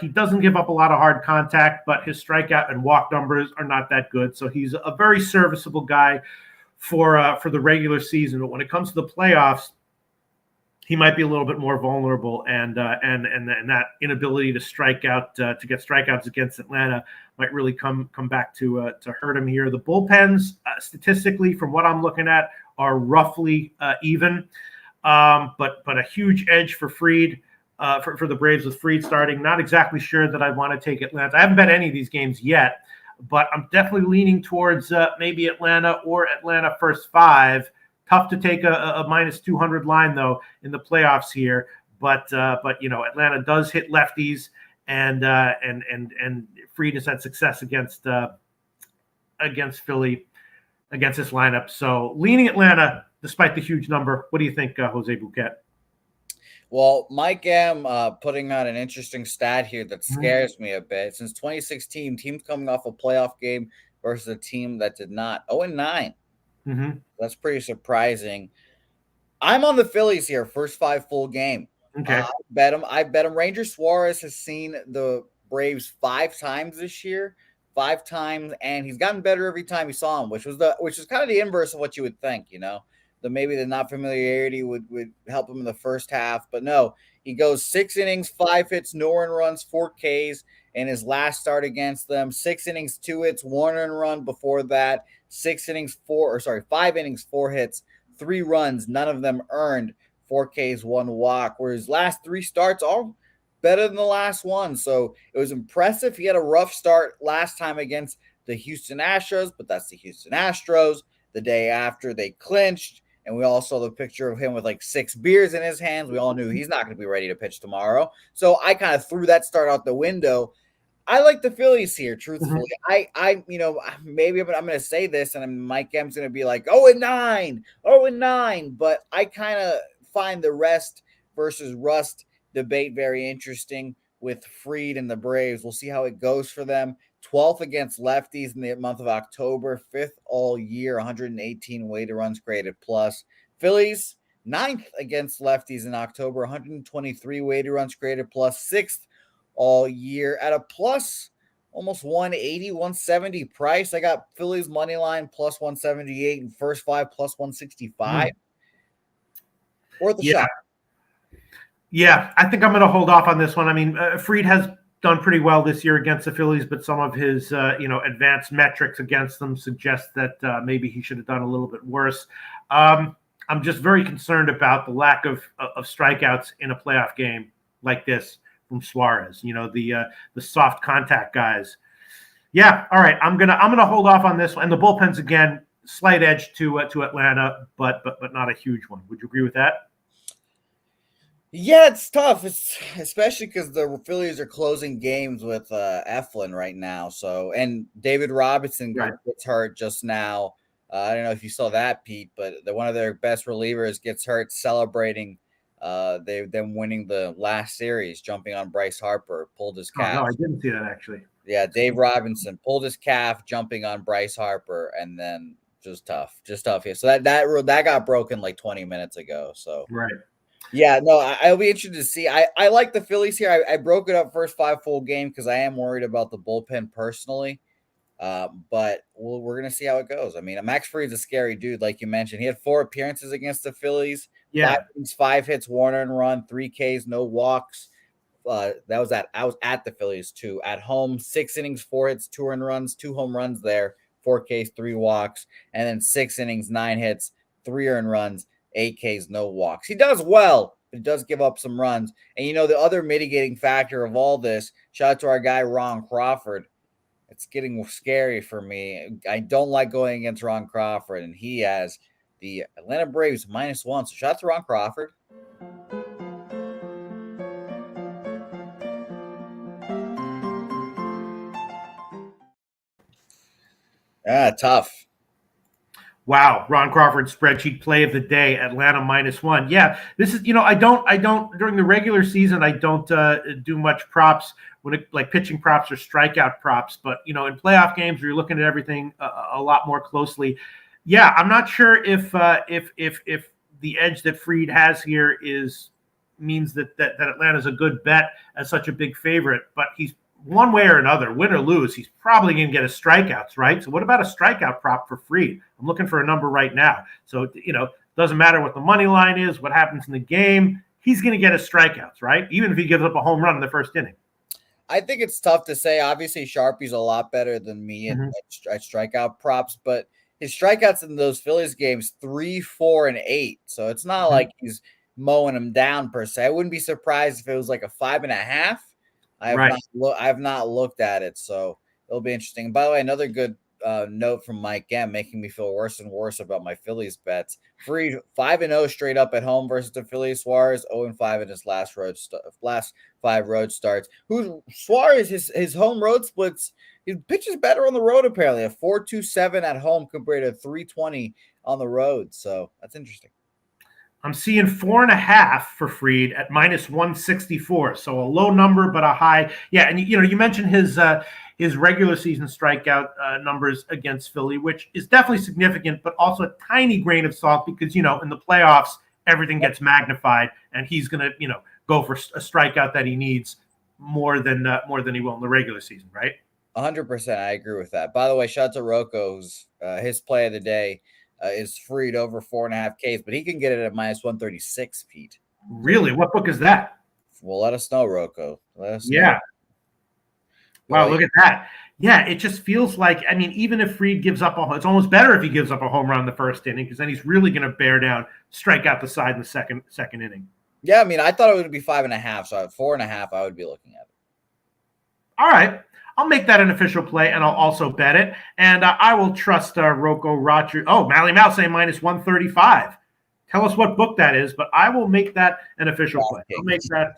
He doesn't give up a lot of hard contact, but his strikeout and walk numbers are not that good. So he's a very serviceable guy for the regular season. But when it comes to the playoffs, he might be a little bit more vulnerable, and that inability to strike out to get strikeouts against Atlanta might really come back to hurt him here. The bullpens, statistically, from what I'm looking at, are roughly even, but a huge edge for Fried. For the Braves with Fried starting. Not exactly sure that I want to take Atlanta. I haven't bet any of these games yet, but I'm definitely leaning towards maybe Atlanta or Atlanta first 5. Tough to take a minus 200 line though in the playoffs here, but Atlanta does hit lefties, and Fried has had success against Philly. against this lineup. So leaning Atlanta despite the huge number. What do you think, Jose Bouquett? Well, Mike M putting out an interesting stat here that scares me a bit. Since 2016, teams coming off a playoff game versus a team that did not. 0-9. Mm-hmm. That's pretty surprising. I'm on the Phillies here, first 5 full game. Okay. I bet him. Ranger Suarez has seen the Braves 5 times this year, 5 times, and he's gotten better every time he saw him, which is kind of the inverse of what you would think, maybe the not familiarity would help him in the first half, but no, he goes 6 innings, 5 hits, no earned runs, 4 Ks in his last start against them. 6 innings, 2 hits, 1 earned run before that. 5 innings, 4 hits, 3 runs, none of them earned. 4 Ks, 1 walk. Where his last 3 starts all better than the last one, so it was impressive. He had a rough start last time against the Houston Astros, but that's the Houston Astros. The day after they clinched. And we all saw the picture of him with like 6 beers in his hands. We all knew he's not going to be ready to pitch tomorrow. So I kind of threw that start out the window. I like the Phillies here, truthfully. Maybe I'm going to say this, and Mike M's going to be like, 0-9. But I kind of find the rest versus rust debate very interesting with Fried and the Braves. We'll see how it goes for them. 12th against lefties in the month of October, 5th all year, 118 weighted runs created plus. Phillies, 9th against lefties in October, 123 weighted runs created plus, 6th all year at a plus almost 180, 170 price. I got Phillies money line plus 178 and first 5 plus 165. Worth a shot. Yeah, I think I'm going to hold off on this one. I mean, Fried has done pretty well this year against the Phillies, but some of his, advanced metrics against them suggest that maybe he should have done a little bit worse. I'm just very concerned about the lack of strikeouts in a playoff game like this from Suarez. The soft contact guys. Yeah, all right. I'm gonna hold off on this one. And the bullpens again, slight edge to Atlanta, but not a huge one. Would you agree with that? Yeah, it's tough. It's especially because the Phillies are closing games with Eflin right now. So, and David Robinson gets hurt just now. I don't know if you saw that, Pete, but one of their best relievers gets hurt celebrating them winning the last series, jumping on Bryce Harper, pulled his calf. Oh, no, I didn't see that actually. Yeah, Dave Robinson pulled his calf, jumping on Bryce Harper, and then just tough. Yeah, so that got broken like 20 minutes ago. So right. Yeah, no, I'll be interested to see. I like the Phillies here. I broke it up first 5 full game because I am worried about the bullpen personally. But we're going to see how it goes. I mean, Max Fried's a scary dude, like you mentioned. He had 4 appearances against the Phillies. Yeah. 5 hits, 1 earned run, 3 Ks, no walks. I was at the Phillies too. At home, 6 innings, 4 hits, 2 earned runs, 2 home runs there, 4 Ks, 3 walks, and then 6 innings, 9 hits, 3 earned runs, 8 Ks, no walks. He does well, but he does give up some runs. And the other mitigating factor of all this, shout out to our guy Ron Crawford. It's getting scary for me. I don't like going against Ron Crawford, and he has the Atlanta Braves -1. So shout out to Ron Crawford. Tough. Wow, Ron Crawford spreadsheet play of the day, Atlanta -1. Yeah, this is, I don't during the regular season, I don't do much props like pitching props or strikeout props, but in playoff games where you're looking at everything a lot more closely. Yeah, I'm not sure if the edge that Fried has here means that Atlanta's a good bet as such a big favorite, but he's one way or another, win or lose, he's probably going to get his strikeouts, right? So what about a strikeout prop for Fried? I'm looking for a number right now. So, doesn't matter what the money line is, what happens in the game, he's going to get his strikeouts, right? Even if he gives up a home run in the first inning. I think it's tough to say. Obviously, Sharpie's a lot better than me at strikeout props, but his strikeouts in those Phillies games, 3, 4, and 8. So it's not like he's mowing them down per se. I wouldn't be surprised if it was like a 5.5. I have not looked at it, so it'll be interesting. By the way, another good note from Mike M, making me feel worse and worse about my Phillies bets. Fried 5-0 straight up at home versus the Phillies. Suarez 0-5 in his last 5 road starts. Suarez, his home road splits He pitches better on the road, apparently. A 4.27 at home compared to 3.20 on the road. So that's interesting. I'm seeing 4.5 for Fried at -164. So a low number, but a high. Yeah, and you mentioned his regular season strikeout numbers against Philly, which is definitely significant, but also a tiny grain of salt because in the playoffs everything gets magnified, and he's gonna go for a strikeout that he needs more than he will in the regular season, right? 100%. I agree with that. By the way, shout out to Rocco's his play of the day. Is Fried over 4.5 Ks, but he can get it at -136, Pete. Really? What book is that? Well, let us know, Rocco. Let us know. Yeah. Wow, look at that. Yeah, it just feels like, even if Fried gives up it's almost better if he gives up a home run in the first inning, because then he's really going to bear down, strike out the side in the second inning. Yeah, I thought it would be 5.5, so at 4.5, I would be looking at it. All right. I'll make that an official play, and I'll also bet it. And I will trust Rocco Roger. Oh, Mally Mouse saying -135. Tell us what book that is, but I will make that an official play. I'll make that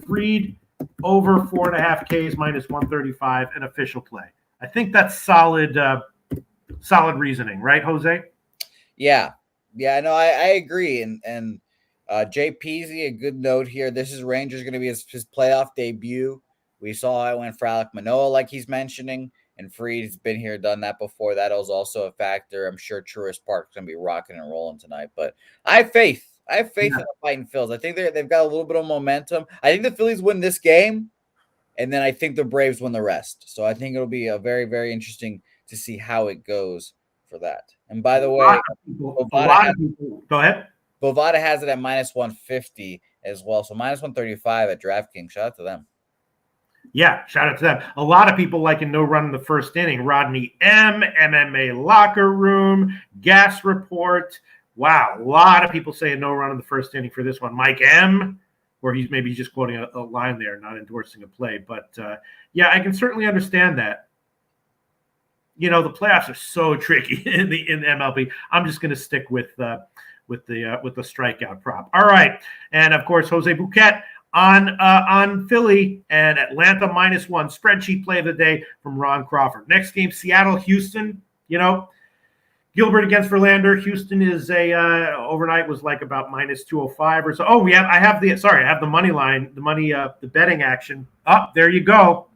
Fried over 4.5 Ks -135 an official play. I think that's solid reasoning, right, Jose? Yeah. No, I agree. And Jay Peasy, a good note here. This is Rangers going to be his playoff debut. We saw it went for Alek Manoah, like he's mentioning, and Fried's been here, done that before. That was also a factor. I'm sure Truist Park's going to be rocking and rolling tonight, but I have faith. In the fighting Phils. I think they've got a little bit of momentum. I think the Phillies win this game, and then I think the Braves win the rest. So I think it'll be a very, very interesting to see how it goes for that. And by the way, a lot of people. Go ahead. Bovada has it at -150 as well. So -135 at DraftKings. Shout out to them. Yeah, shout out to them. A lot of people liking no run in the first inning. Rodney M, MMA Locker Room, Gas Report. Wow, a lot of people saying no run in the first inning for this one. Mike M, or he's maybe just quoting a line there, not endorsing a play. But yeah, I can certainly understand that. The playoffs are so tricky in the MLB. I'm just going to stick with the strikeout prop. All right, and of course Jose Bouquett on Philly and Atlanta -1 spreadsheet play of the day from Ron Crawford. Next game, Seattle, Houston. Gilbert against Verlander. Houston is overnight was like about -205 or so. Oh, I have the money line, the betting action. There you go.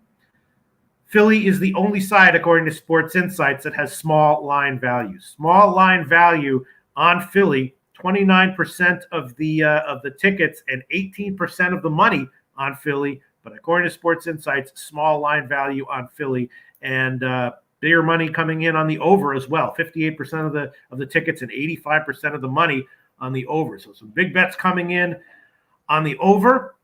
Philly is the only side, according to Sports Insights, that has small line value. Small line value on Philly. 29% of the tickets and 18% of the money on Philly. But according to Sports Insights, small line value on Philly and bigger money coming in on the over as well. 58% of the tickets and 85% of the money on the over. So some big bets coming in on the over.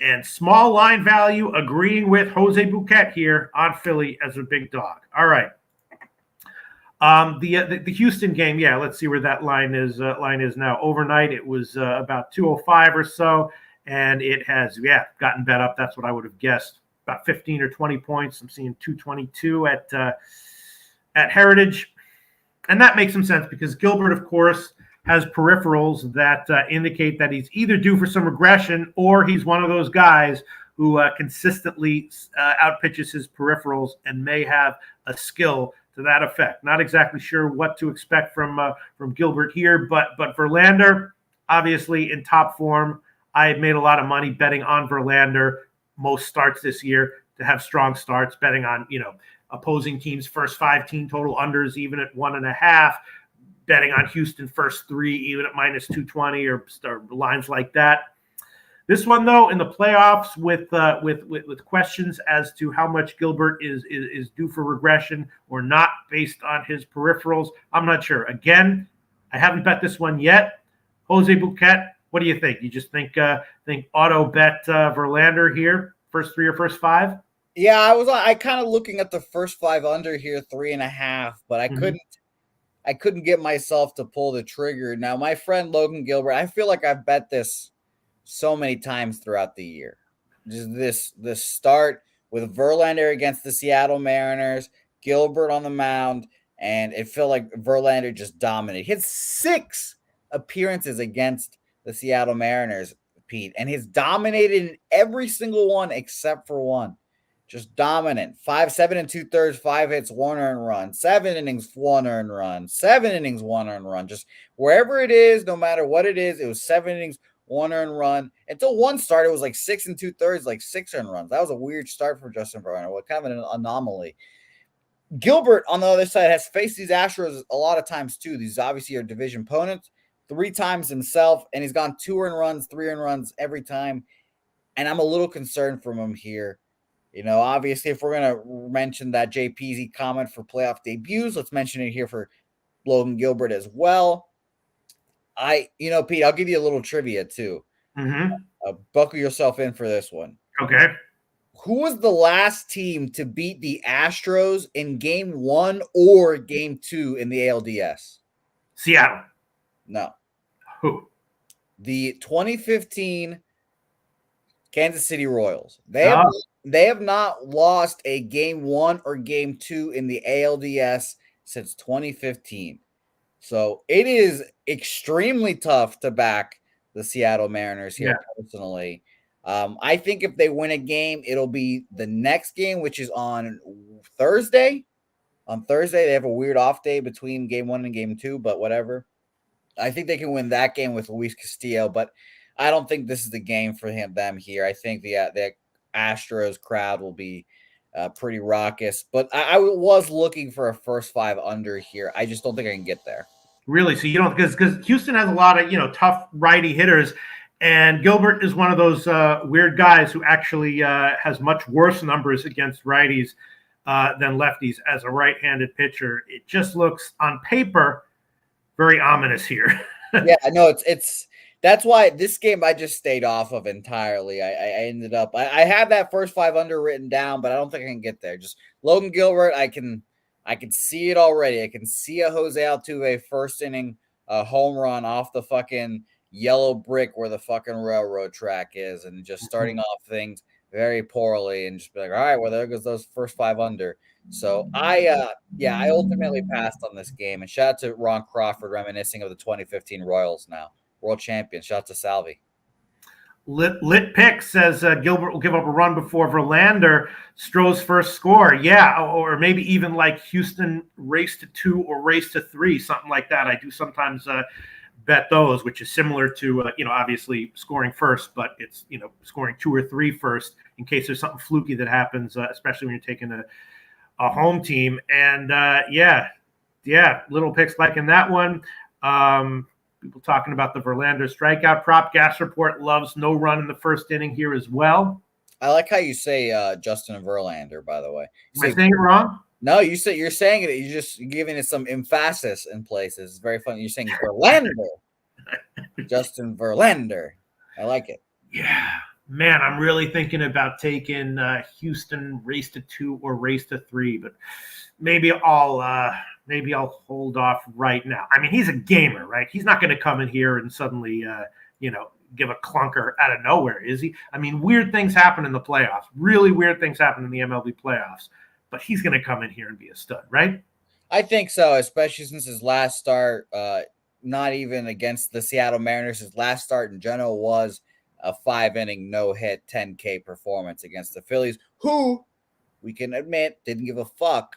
And small line value agreeing with Jose Bouquett here on Philly as a big dog. All right. The Houston game, let's see where that line is now. Overnight, it was about 205 or so, and it has gotten bet up. That's what I would have guessed. About 15 or 20 points. I'm seeing 222 at Heritage, and that makes some sense because Gilbert, of course, has peripherals that indicate that he's either due for some regression or he's one of those guys who consistently outpitches his peripherals and may have a skill to that effect. Not exactly sure what to expect from Gilbert here, but Verlander, obviously in top form. I had made a lot of money betting on Verlander most starts this year to have strong starts, betting on opposing teams' first 5 team total unders even at 1.5, betting on Houston first 3 even at -220 or lines like that. This one, though, in the playoffs with questions as to how much Gilbert is due for regression or not based on his peripherals, I'm not sure. Again, I haven't bet this one yet. Jose Bouquett, what do you think? You just think auto bet Verlander here, first 3 or first 5? Yeah, I kind of looking at the first 5 under here, 3.5, but I couldn't get myself to pull the trigger. Now, my friend Logan Gilbert, I feel like I've bet this so many times throughout the year. Just this start with Verlander against the Seattle Mariners, Gilbert on the mound, and it felt like Verlander just dominated. He had 6 appearances against the Seattle Mariners, Pete, and he's dominated in every single one except for one. just dominant. 7 2/3, 5 hits, 1 earned run, 7 innings, 1 earned run, 7 innings, 1 earned run. Just wherever it is, no matter what it is, it was 7 innings, 1 earned run. Until one start, it was like 6 2/3, like 6 earned runs. That was a weird start for Justin Verlander. What kind of an anomaly. Gilbert, on the other side, has faced these Astros a lot of times too. These obviously are division opponents. 3 times himself, and he's gone 2 earned runs, 3 earned runs every time. And I'm a little concerned from him here. Obviously, if we're going to mention that JPZ comment for playoff debuts, let's mention it here for Logan Gilbert as well. Pete, I'll give you a little trivia too. Buckle yourself in for this one. Okay. Who was the last team to beat the Astros in game 1 or game 2 in the ALDS? Seattle. No. Who? The 2015 Kansas City Royals. They have not lost a game 1 or game 2 in the ALDS since 2015. So it is extremely tough to back the Seattle Mariners here personally. I think if they win a game, it'll be the next game, which is on Thursday. On Thursday, they have a weird off day between game 1 and game 2, but whatever. I think they can win that game with Luis Castillo, but I don't think this is the game for them here. I think the Astros crowd will be pretty raucous, but I was looking for a first 5 under here. I just don't think I can get there. Really? So you don't, because Houston has a lot of tough righty hitters, and Gilbert is one of those weird guys who actually has much worse numbers against righties than lefties as a right-handed pitcher. It just looks on paper very ominous here. Yeah, I know it's. That's why this game I just stayed off of entirely. I ended up I have that first 5 under written down, but I don't think I can get there. Just Logan Gilbert, I can see it already. I can see a Jose Altuve first inning home run off the fucking yellow brick where the fucking railroad track is, and just starting off things very poorly and just be like, all right, well, there goes those first 5 under. So I ultimately passed on this game. And shout out to Ron Crawford reminiscing of the 2015 Royals now. World champion. Shout out to Salvi. Lit Pick says Gilbert will give up a run before Verlander. Stroh's first score. Yeah, or maybe even like Houston race to 2 or race to 3, something like that. I do sometimes bet those, which is similar to, obviously scoring first, but it's, scoring 2 or 3 first in case there's something fluky that happens, especially when you're taking a home team. And Little Pick's liking that one. People talking about the Verlander strikeout prop. Gas Report loves no run in the first inning here as well. I like how you say Justin Verlander, by the way. Am I saying it wrong? No, you're saying it. You're giving it some emphasis in places. It's very funny. You're saying Verlander. Justin Verlander. I like it. Yeah. Man, I'm really thinking about taking Houston race to 2 or race to 3, but maybe I'll hold off right now. I mean, he's a gamer, right? He's not going to come in here and suddenly, give a clunker out of nowhere, is he? I mean, weird things happen in the playoffs. Really weird things happen in the MLB playoffs. But he's going to come in here and be a stud, right? I think so, especially since his last start, not even against the Seattle Mariners, his last start in general was a 5-inning no-hit 10K performance against the Phillies, who we can admit didn't give a fuck,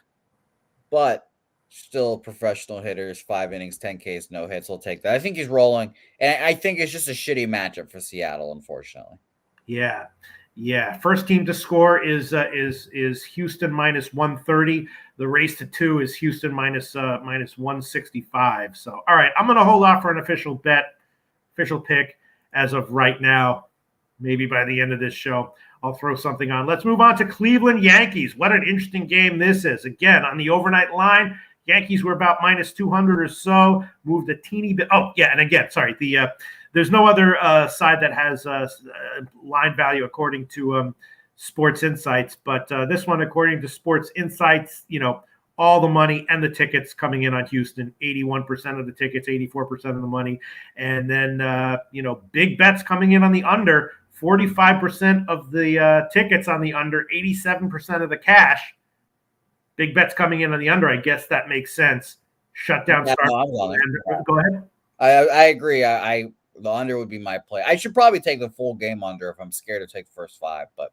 but still professional hitters, 5 innings, 10 Ks, no hits. We'll take that. I think he's rolling, and I think it's just a shitty matchup for Seattle, unfortunately. Yeah. First team to score is Houston minus 130. The race to 2 is Houston minus 165. So, all right, I'm going to hold off for an official pick as of right now. Maybe by the end of this show, I'll throw something on. Let's move on to Cleveland Yankees. What an interesting game this is. Again, on the overnight line, Yankees were about minus 200 or so, moved a teeny bit. Oh, yeah, and again, sorry, there's no other side that has line value according to Sports Insights, but this one, according to Sports Insights, all the money and the tickets coming in on Houston, 81% of the tickets, 84% of the money, and then big bets coming in on the under, 45% of the tickets on the under, 87% of the cash. Big bets coming in on the under. I guess that makes sense. Shutdown start. Go ahead. I agree. The under would be my play. I should probably take the full game under if I'm scared to take the first 5, but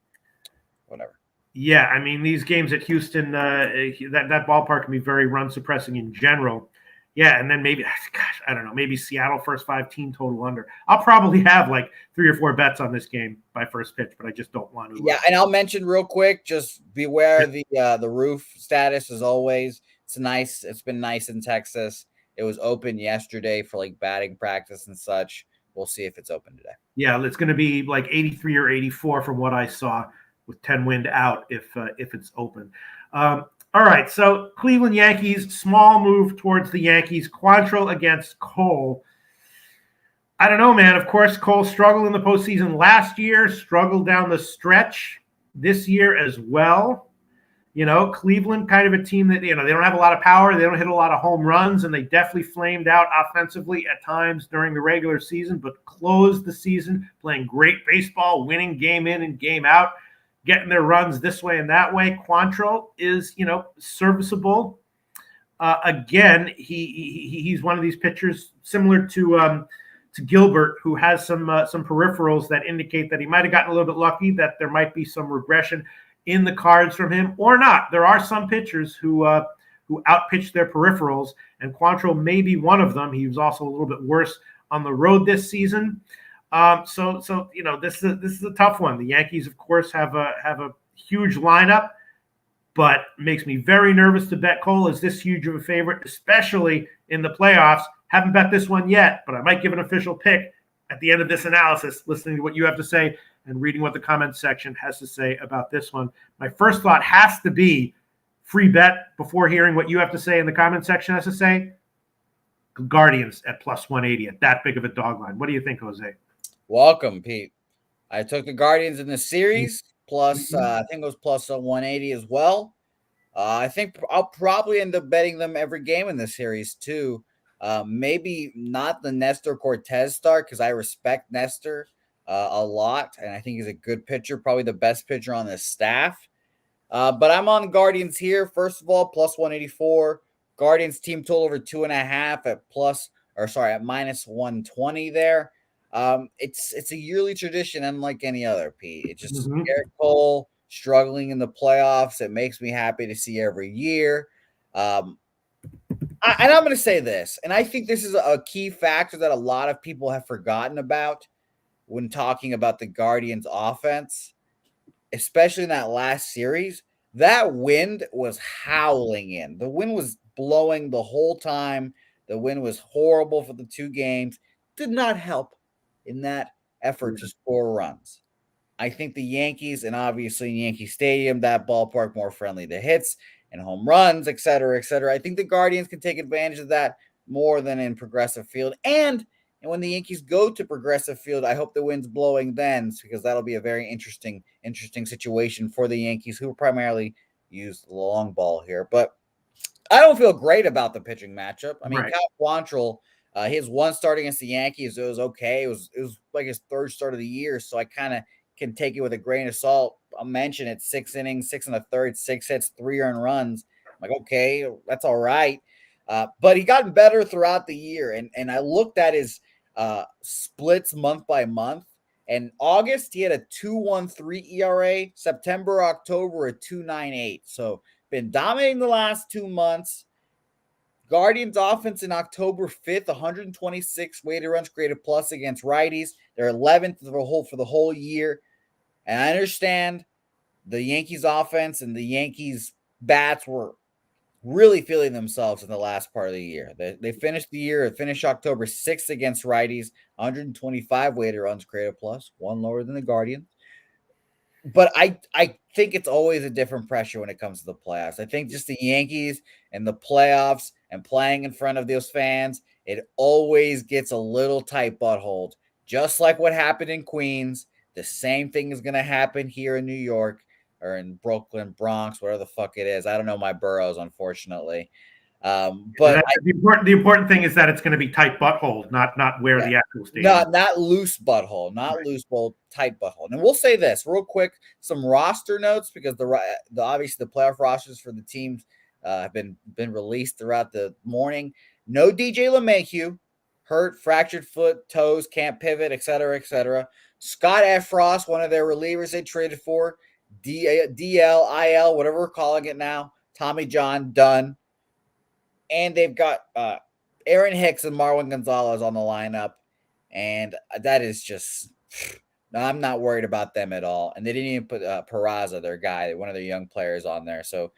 whatever. Yeah, I mean, these games at Houston, that ballpark can be very run suppressing in general. Yeah, and then maybe, gosh, I don't know, maybe Seattle first 5 team total under. I'll probably have like 3 or 4 bets on this game by first pitch, but I just don't want to. Yeah, and I'll mention real quick, just beware the roof status as always. It's nice. It's been nice in Texas. It was open yesterday for like batting practice and such. We'll see if it's open today. Yeah, it's going to be like 83 or 84 from what I saw with 10 wind out if it's open. All right, so Cleveland Yankees, small move towards the Yankees. Quantrill against Cole. I don't know, man. Of course, Cole struggled in the postseason last year, struggled down the stretch this year as well. You know, Cleveland, kind of a team that, they don't have a lot of power. They don't hit a lot of home runs, and they definitely flamed out offensively at times during the regular season, but closed the season playing great baseball, winning game in and game out, getting their runs this way and that way. Quantrill is, serviceable. Again, he's one of these pitchers similar to Gilbert, who has some peripherals that indicate that he might have gotten a little bit lucky, that there might be some regression in the cards from him or not. There are some pitchers who outpitch their peripherals, and Quantrill may be one of them. He was also a little bit worse on the road this season. So this is a tough one. The Yankees, of course, have a huge lineup, but makes me very nervous to bet Cole is this huge of a favorite, especially in the playoffs. Haven't bet this one yet, but I might give an official pick at the end of this analysis, listening to what you have to say and reading what the comments section has to say about this one. My first thought has to be free bet before hearing what you have to say in the comment section has to say. Guardians at plus 180 at that big of a dog line. What do you think, Jose? Welcome, Pete. I took the Guardians in the series, plus I think it was plus 180 as well. I think I'll probably end up betting them every game in the series too. Maybe not the Nestor Cortez start because I respect Nestor a lot, and I think he's a good pitcher, probably the best pitcher on this staff. But I'm on Guardians here. First of all, plus 184. Guardians team total over 2.5 at minus 120 there. It's a yearly tradition, unlike any other, Pete. It's just Garrett Cole struggling in the playoffs. It makes me happy to see every year. And I'm going to say this, and I think this is a key factor that a lot of people have forgotten about when talking about the Guardians offense, especially in that last series. That wind was howling in. The wind was blowing the whole time. The wind was horrible for the 2 games. Did not help in that effort to score runs. I think the Yankees, and obviously in Yankee Stadium, that ballpark more friendly to hits and home runs, et cetera, et cetera. I think the Guardians can take advantage of that more than in Progressive Field. And when the Yankees go to Progressive Field, I hope the wind's blowing then, because that'll be a very interesting situation for the Yankees, who primarily use the long ball here. But I don't feel great about the pitching matchup. I mean, Cal Quantrill, his one start against the Yankees, it was okay. It was like his 3rd start of the year, so I kind of can take it with a grain of salt. I'll mention it: 6 innings, 6 1/3, 6 hits, 3 earned runs. I'm like, okay, that's all right. But he got better throughout the year, and I looked at his splits month by month. And August, he had a 2.13 ERA. September, October, a 2.98. So been dominating the last 2 months. Guardians offense in October 5th, 126 weighted runs created plus against righties. They're 11th for the whole year. And I understand the Yankees offense and the Yankees bats were really feeling themselves in the last part of the year. They finished October 6th against righties, 125 weighted runs created plus, 1 lower than the Guardians. But I think it's always a different pressure when it comes to the playoffs. I think just the Yankees and the playoffs and playing in front of those fans, it always gets a little tight butthole. Just like what happened in Queens, the same thing is going to happen here in New York or in Brooklyn, Bronx, whatever the fuck it is. I don't know my boroughs, unfortunately. But the important thing is that it's going to be tight butthole, not where the actual stadium. Not loose butthole, loose bowl, tight butthole. And we'll say this real quick: some roster notes, because the obviously the playoff rosters for the teams have been released throughout the morning. No DJ LeMahieu, hurt, fractured foot, toes, can't pivot, et cetera, et cetera. Scott Efros, one of their relievers they traded for, DL, IL, whatever we're calling it now. Tommy John done, and they've got Aaron Hicks and Marwin Gonzalez on the lineup, and that is just. No, I'm not worried about them at all. And they didn't even put Peraza, their guy, one of their young players, on there. So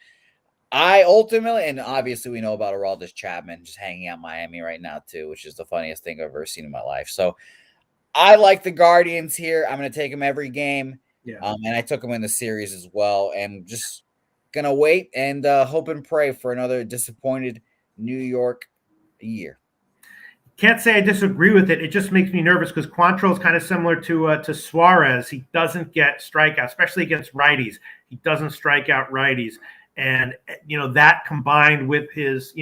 I ultimately, and obviously we know about Aroldis Chapman just hanging out in Miami right now too, which is the funniest thing I've ever seen in my life. So I like the Guardians here. I'm going to take them every game. Yeah. And I took them in the series as well. And just going to wait and hope and pray for another disappointed New York year. Can't say I disagree with it. It just makes me nervous because Quantrill is kind of similar to Suarez. He doesn't get strikeouts, especially against righties. He doesn't strike out righties. And, that combined with his,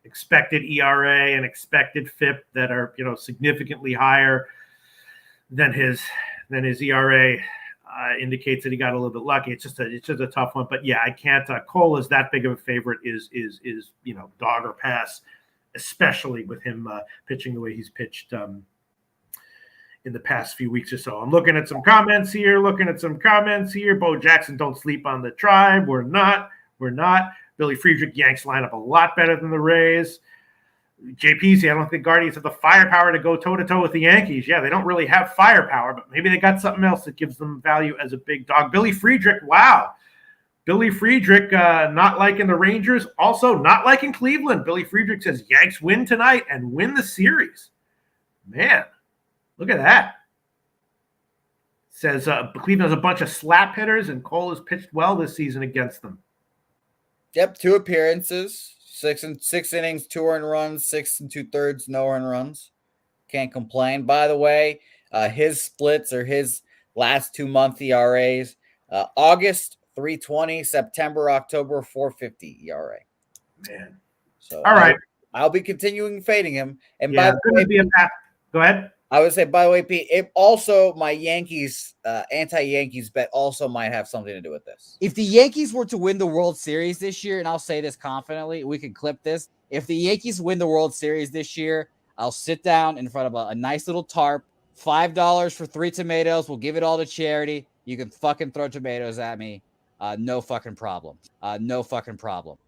expected ERA and expected FIP that are, significantly higher than his ERA indicates that he got a little bit lucky. It's just a tough one. But yeah, I can't. Cole is that big of a favorite is dog or pass, especially with him pitching the way he's pitched in the past few weeks or so. I'm looking at some comments here. Bo Jackson, don't sleep on the Tribe. We're not. Billy Friedrich, Yanks line up a lot better than the Rays. JPC, I don't think Guardians have the firepower to go toe-to-toe with the Yankees. Yeah, they don't really have firepower, but maybe they got something else that gives them value as a big dog. Billy Friedrich, wow. Billy Friedrich not liking the Rangers, also not liking Cleveland. Billy Friedrich says Yanks win tonight and win the series. Man, look at that. Says Cleveland has a bunch of slap hitters, and Cole has pitched well this season against them. Yep, 2 appearances, 6 innings, 2 earned runs, 6 2/3, no earned runs. Can't complain. By the way, his splits are his last 2-month ERAs. August 3.20, September, October 4.50 ERA. Man. So all right, I'll be continuing fading him. And yeah, by the way, go ahead. I would say, by the way, Pete, it also my Yankees anti-Yankees bet also might have something to do with this. If the Yankees were to win the World Series this year, and I'll say this confidently, we can clip this. If the Yankees win the World Series this year, I'll sit down in front of a nice little tarp, $5 for 3 tomatoes. We'll give it all to charity. You can fucking throw tomatoes at me. No fucking problem. No fucking problem.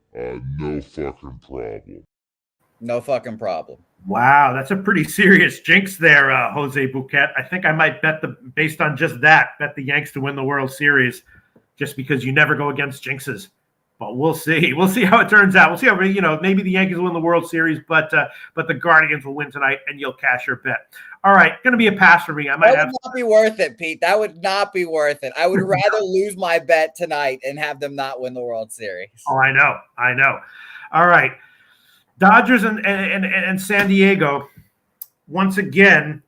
Wow, that's a pretty serious jinx there, Jose Bouquett. I think I might based on just that, bet the Yanks to win the World Series, just because you never go against jinxes. But we'll see. We'll see how it turns out. We'll see how maybe the Yankees will win the World Series, but the Guardians will win tonight, and you'll cash your bet. All right, going to be a pass for me. That would not be worth it, Pete. That would not be worth it. I would rather lose my bet tonight and have them not win the World Series. Oh, I know. All right. Dodgers and San Diego, once again,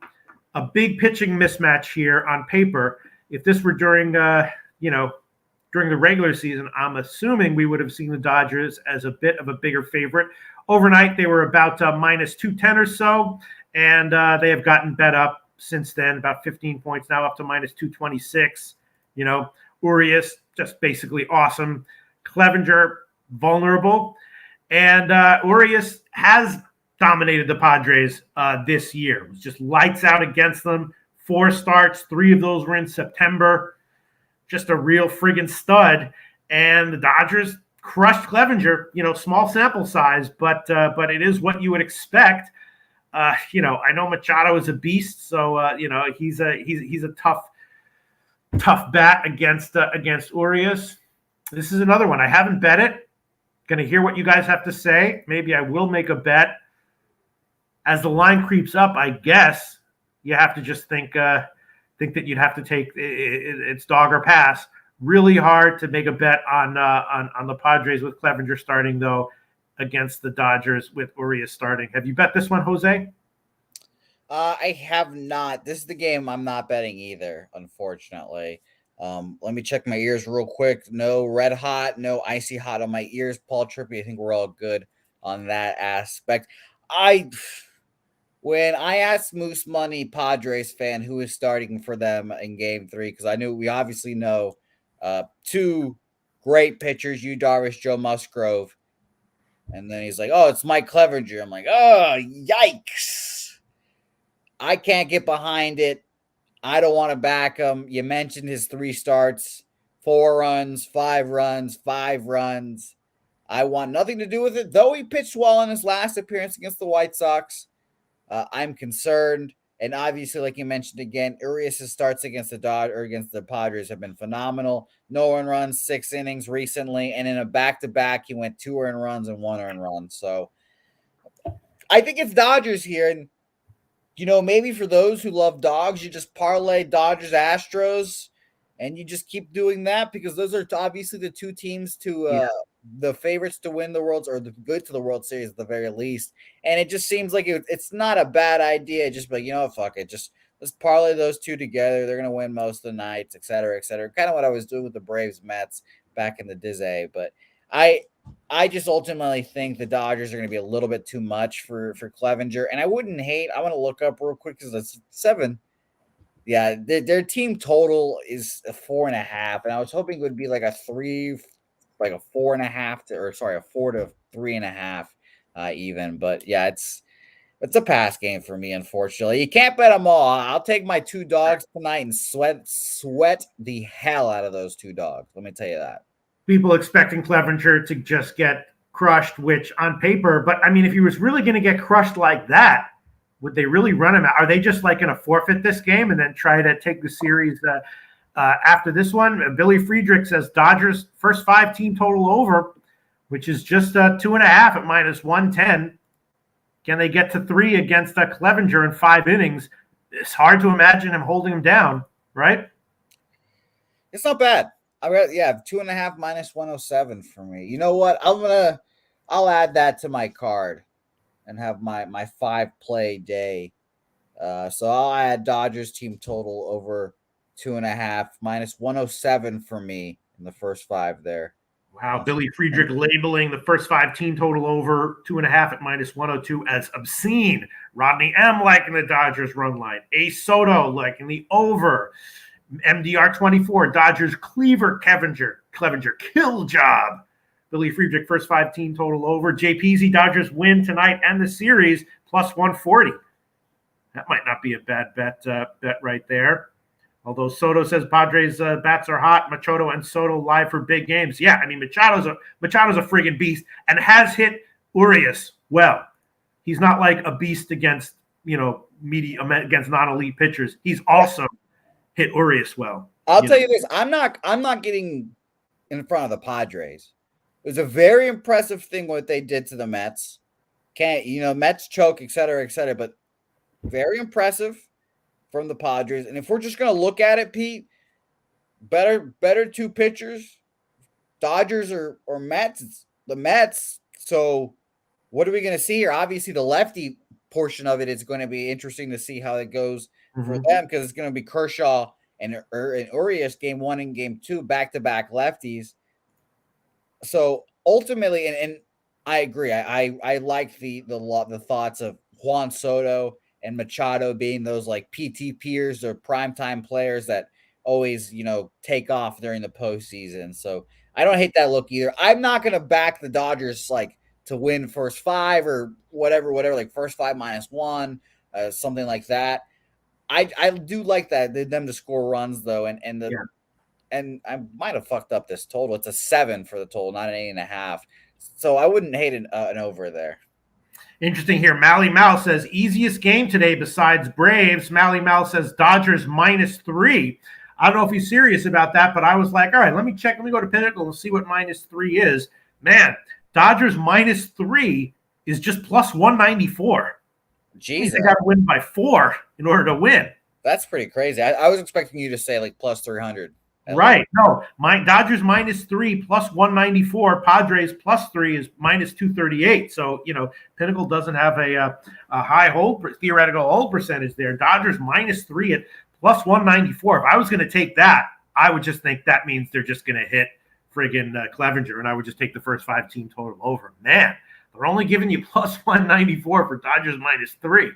a big pitching mismatch here on paper. If this were during the regular season, I'm assuming we would have seen the Dodgers as a bit of a bigger favorite. Overnight, they were about minus 210 or so, and they have gotten bet up since then, about 15 points now, up to minus 226. Urias, just basically awesome. Clevenger, vulnerable. And Urias has dominated the Padres this year. It was just lights out against them. 4 starts, 3 of those were in September. Just a real friggin' stud. And the Dodgers crushed Clevenger. Small sample size, but it is what you would expect. I know Machado is a beast, so he's a tough bat against Urias. This is another one. I haven't bet it. Going to hear what you guys have to say. Maybe I will make a bet. As the line creeps up, I guess you have to just think that you'd have to take it's dog or pass. Really hard to make a bet on the Padres with Clevenger starting, though, against the Dodgers with Urias starting. Have you bet this one, Jose? I have not. This is the game I'm not betting either, unfortunately. Let me check my ears real quick. No red hot, no icy hot on my ears. Paul Trippy, I think we're all good on that aspect. When I asked Moose Money Padres fan who is starting for them in Game 3, because we obviously know 2 great pitchers, Yu Darvish, Joe Musgrove, and then he's like, "Oh, it's Mike Clevenger." I'm like, "Oh, yikes! I can't get behind it. I don't want to back him." You mentioned his 3 starts, 4 runs, 5 runs, 5 runs. I want nothing to do with it. Though he pitched well in his last appearance against the White Sox, I'm concerned. And obviously, like you mentioned again, Urias' starts against the Padres have been phenomenal. No earned runs, 6 innings recently, and in a back-to-back, he went 2 earned runs and 1 earned run. So I think it's Dodgers here, and maybe for those who love dogs, you just parlay Dodgers Astros, and you just keep doing that because those are obviously the two teams the favorites to win the World or the good to the World Series at the very least. And it just seems like it's not a bad idea. Just like, fuck it. Just let's parlay those two together. They're going to win most of the nights, et cetera, et cetera. Kind of what I was doing with the Braves Mets back in the Dizzy. But I just ultimately think the Dodgers are going to be a little bit too much for Clevenger. And I wouldn't hate, I want to look up real quick because it's 7. Yeah, their team total is a 4.5. And I was hoping it would be like a 4.5 a 4 to 3.5 even. But yeah, it's a pass game for me, unfortunately. You can't bet them all. I'll take my 2 dogs tonight and sweat the hell out of those 2 dogs. Let me tell you that. People expecting Clevenger to just get crushed, which on paper, but I mean, if he was really going to get crushed like that, would they really run him out? Are they just like going to forfeit this game and then try to take the series after this one? Billy Friedrich says Dodgers first 5 team total over, which is just 2.5 at -110. Can they get to 3 against Clevenger in 5 innings? It's hard to imagine him holding him down, right? It's not bad. 2.5 -107 for me. You know what? I'll add that to my card and have my 5 play day. So I'll add Dodgers team total over 2.5 -107 for me in the first 5 there. Wow, Billy Friedrich labeling the first 5 team total over 2.5 at -102 as obscene. Rodney M liking the Dodgers run line. Ace Soto liking the over. MDR 24, Dodgers Cleaver Clevenger kill job. Billy Friedrich first 5 team total over. JPZ Dodgers win tonight and the series +140. That might not be a bad bet right there. Although Soto says Padres bats are hot, Machado and Soto live for big games. Yeah, I mean Machado's a friggin' beast and has hit Urias well. He's not like a beast against against non-elite pitchers. He's also hit Urias well. I'll tell you this: I'm not getting in front of the Padres. It was a very impressive thing what they did to the Mets. Mets choke, et cetera, but very impressive from the Padres. And if we're just going to look at it, Pete, better 2 pitchers, Dodgers or Mets, it's the Mets. So what are we going to see here? Obviously, the lefty portion of it is going to be interesting to see how it goes for them because it's going to be Kershaw and Urias game 1 and game 2, back-to-back lefties. So ultimately, and I agree. I like the thoughts of Juan Soto and Machado being those like PT peers or primetime players that always, take off during the postseason. So I don't hate that look either. I'm not going to back the Dodgers like to win first 5 or whatever, like first 5 -1, something like that. I do like that them to score runs though, and I might have fucked up this total. It's a 7 for the total, not an 8.5. So I wouldn't hate an over there. Interesting here. Mally Mal says easiest game today besides Braves. Mally Mal says Dodgers -3. I don't know if he's serious about that, but I was like, all right, let me check. Let me go to Pinnacle and see what -3 is. Man, Dodgers -3 is just +194. Jesus. They got to win by 4 in order to win. That's pretty crazy. I was expecting you to say like +300. Right. No, my Dodgers -3 +194. Padres +3 is -238. So, Pinnacle doesn't have a high theoretical hold percentage there. Dodgers -3 at +194. If I was going to take that, I would just think that means they're just going to hit friggin' Clevenger, and I would just take the first 5 team total over. Man, they're only giving you +194 for Dodgers -3.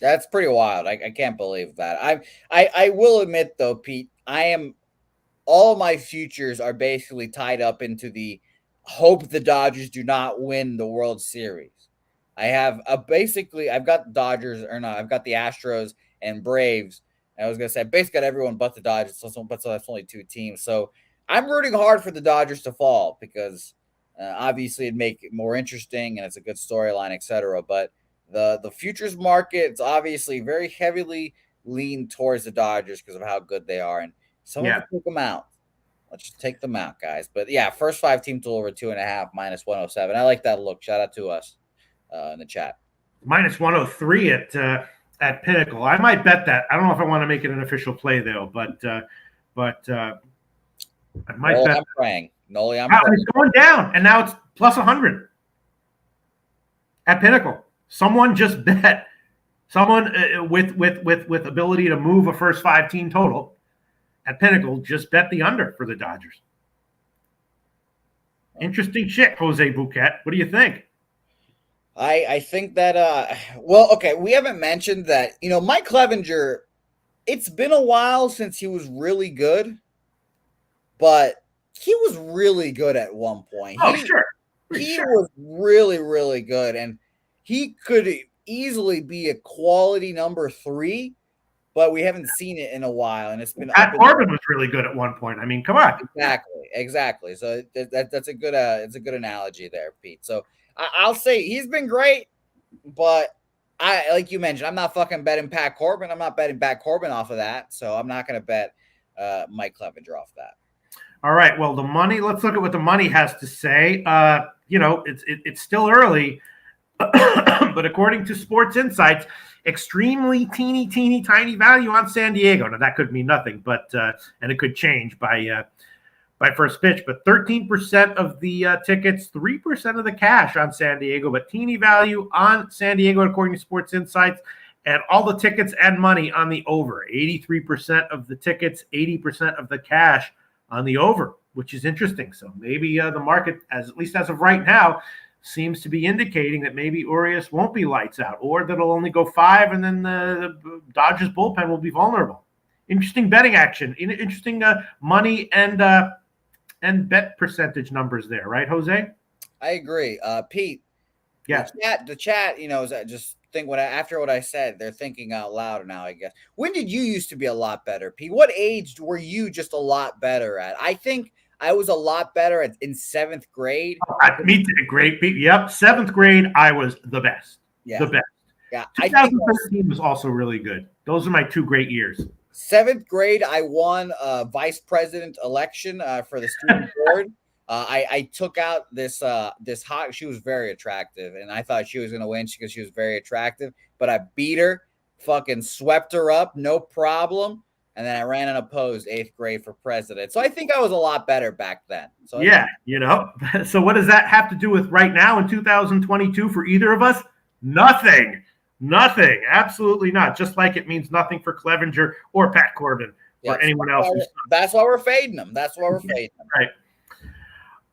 That's pretty wild. I can't believe that. I will admit though, Pete, all my futures are basically tied up into the hope the Dodgers do not win the World Series. I have I've got the Astros and Braves. And I was going to say, I basically got everyone but the Dodgers, so that's only 2 teams. So I'm rooting hard for the Dodgers to fall because obviously it'd make it more interesting and it's a good storyline, etc. But the futures market is obviously very heavily leaned towards the Dodgers because of how good they are, and someone Yeah. can take them out. Let's just take them out, guys. But yeah, first 5 team total over 2.5 minus 107. I like that look. Shout out to us in the chat. Minus 103 at Pinnacle. I might bet that. I don't know if I want to make it an official play though, but I might Noli, bet. I'm praying. Noli, I'm Wow, praying. it's going down, and now it's plus 100 at Pinnacle. Someone just bet. Someone with ability to move a first 5 team total at Pinnacle just bet the under for the Dodgers. Interesting shit, Jose Bouquett. What do you think? I think that well, okay, we haven't mentioned that, Mike Clevenger, it's been a while since he was really good, but he was really good at one point. Sure. He was really, really good, and he could easily be a quality number 3, but we haven't seen it in a while, and it's been Pat Corbin was really good at one point. I mean, come on. Exactly. So that's a good it's a good analogy there, Pete. So I'll say he's been great, but I, like you mentioned, I'm not fucking betting Pat Corbin. I'm not betting Pat Corbin off of that, so I'm not going to bet Mike Clevenger off that. All right. Well, the money. Let's look at what the money has to say. It's still early, but according to Sports Insights, extremely teeny tiny value on San Diego. Now that could mean nothing, but and it could change by first pitch. But 13% of the tickets, 3% of the cash on San Diego, but teeny value on San Diego according to Sports Insights. And all the tickets and money on the over. 83% of the tickets, 80% of the cash on the over, which is interesting. So maybe the market, at least as of right now, seems to be indicating that maybe Urias won't be lights out, or that it'll only go 5, and then the Dodgers bullpen will be vulnerable. Interesting betting action. Interesting money and bet percentage numbers there, right, Jose? I agree. Pete. Yeah. The chat, is just think after what I said, they're thinking out loud now, I guess. When did you used to be a lot better, Pete? What age were you just a lot better at? I think I was a lot better in 7th grade. Me too. Great, Pete. Yep. 7th grade, I was the best. Yeah. The best. Yeah. 2013 was also really good. Those are my 2 great years. 7th grade, I won a vice president election for the student board. I took out this hot. She was very attractive, and I thought she was going to win because she was very attractive. But I beat her, fucking swept her up, no problem. And then I ran unopposed 8th grade for president. So I think I was a lot better back then. So yeah, So what does that have to do with right now in 2022 for either of us? Nothing. Absolutely not. Just like it means nothing for Clevenger or Pat Corbin or anyone else. That's why we're fading them. Right.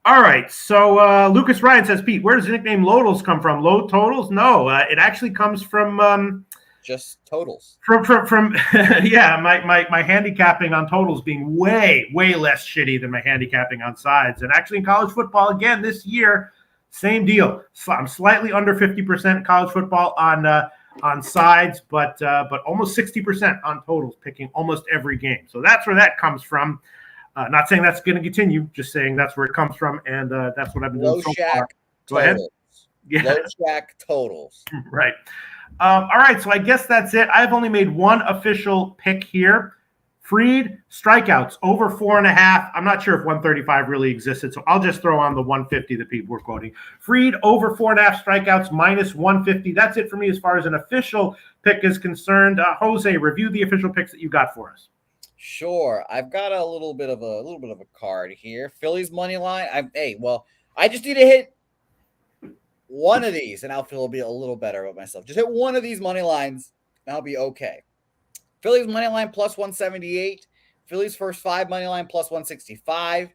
All right. So Lucas Ryan says, Pete, where does the nickname Lodals come from? Low totals? No, it actually comes from just totals. From yeah, my handicapping on totals being way less shitty than my handicapping on sides. And actually in college football again this year, same deal. So I'm slightly under 50% in college football on sides, but almost 60% on totals, picking almost every game. So that's where that comes from. Not saying that's going to continue, just saying that's where it comes from, and that's what I've been doing so far. Go ahead. Yeah. Loshak totals. Right. All right, so I guess that's it. I've only made one official pick here. Fried, strikeouts, over 4.5. I'm not sure if 135 really existed, so I'll just throw on the 150 that people were quoting. Fried, over 4.5 strikeouts, minus 150. That's it for me as far as an official pick is concerned. Jose, review the official picks that you got for us. Sure. I've got a little bit of a card here. Phillies money line. I just need to hit one of these, and I'll feel a little better about myself. Just hit one of these money lines, and I'll be okay. Phillies money line plus 178. Phillies first 5 money line plus 165.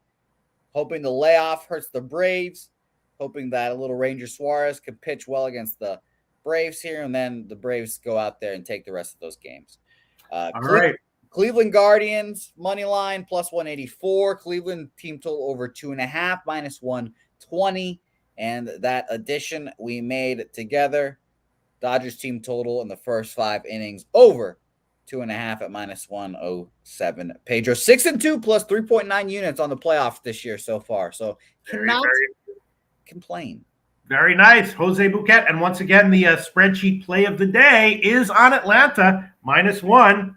Hoping the layoff hurts the Braves. Hoping that a little Ranger Suarez can pitch well against the Braves here, and then the Braves go out there and take the rest of those games. All right. Cleveland Guardians money line plus 184. Cleveland team total over 2.5 minus 120. And that addition we made together, Dodgers team total in the first 5 innings over 2.5 at -107. Pedro 6-2 plus 3.9 units on the playoffs this year so far. So cannot complain. Very nice. Jose Bouquett. And once again, the spreadsheet play of the day is on Atlanta, -1.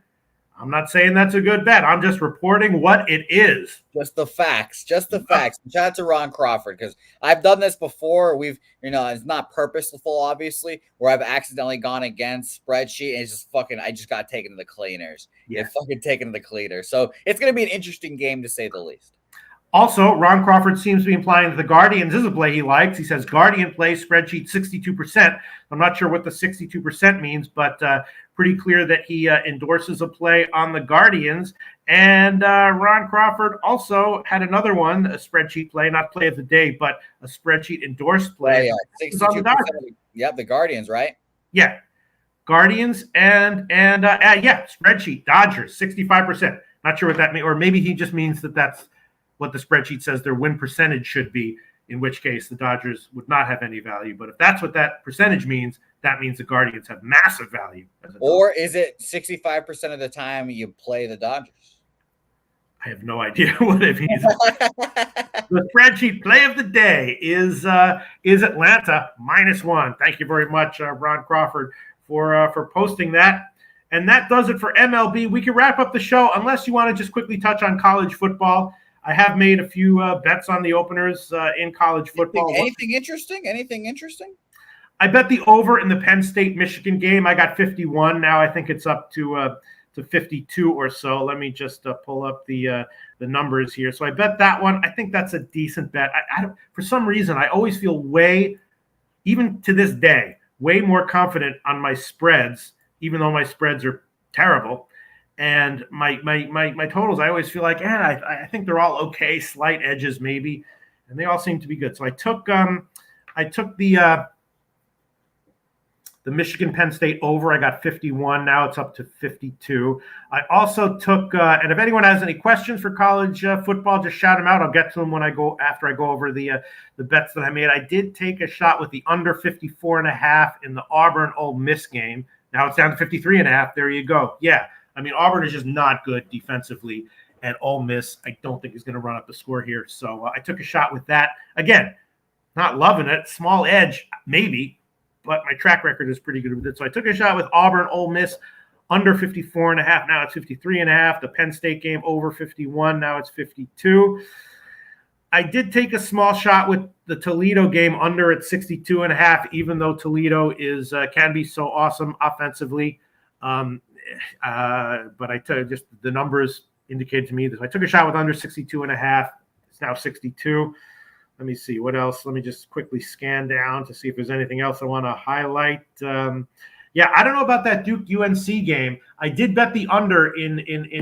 I'm not saying that's a good bet. I'm just reporting what it is. Just the facts. Just the facts. Shout out to Ron Crawford, because I've done this before. It's not purposeful, obviously, where I've accidentally gone against spreadsheet and it's just I just got taken to the cleaners. Yeah. Taken to the cleaners. So it's going to be an interesting game, to say the least. Also, Ron Crawford seems to be implying that the Guardians is a play he likes. He says Guardian play spreadsheet 62%. I'm not sure what the 62% means, but pretty clear that he endorses a play on the Guardians. And Ron Crawford also had another one, a spreadsheet play, not play of the day, but a spreadsheet endorsed play. Yeah, 62%. The Guardians, right? Yeah, Guardians and spreadsheet Dodgers 65%. Not sure what that means, or maybe he just means that that's what the spreadsheet says their win percentage should be, in which case the Dodgers would not have any value. But if that's what that percentage means, that means the Guardians have massive value. Or is it 65% of the time you play the Dodgers? I have no idea what it means. The spreadsheet play of the day is Atlanta -1. Thank you very much, Ron Crawford, for posting that. And that does it for MLB. We can wrap up the show unless you want to just quickly touch on college football. I have made a few bets on the openers in college football. Anything interesting? I bet the over in the Penn State-Michigan game. I got 51. Now I think it's up to 52 or so. Let me just pull up the numbers here. So I bet that one. I think that's a decent bet. I for some reason, I always feel even to this day, way more confident on my spreads, even though my spreads are terrible. And my totals, I always feel like, I think they're all okay, slight edges maybe, and they all seem to be good. So I took the Michigan Penn State over. I got 51. Now it's up to 52. I also took, and if anyone has any questions for college football, just shout them out. I'll get to them after I go over the bets that I made. I did take a shot with the under 54.5 in the Auburn Ole Miss game. Now it's down to 53.5. There you go. Yeah. I mean, Auburn is just not good defensively, and Ole Miss, I don't think is going to run up the score here. So I took a shot with that. Again, not loving it. Small edge, maybe, but my track record is pretty good with it. So I took a shot with Auburn, Ole Miss, under 54.5. Now it's 53.5. The Penn State game over 51. Now it's 52. I did take a small shot with the Toledo game under at 62.5, even though Toledo can be so awesome offensively. But I took just the numbers indicated to me that I took a shot with under 62.5. It's now 62. Let me see what else. Let me just quickly scan down to see if there's anything else I want to highlight. I don't know about that Duke UNC game. I did bet the under in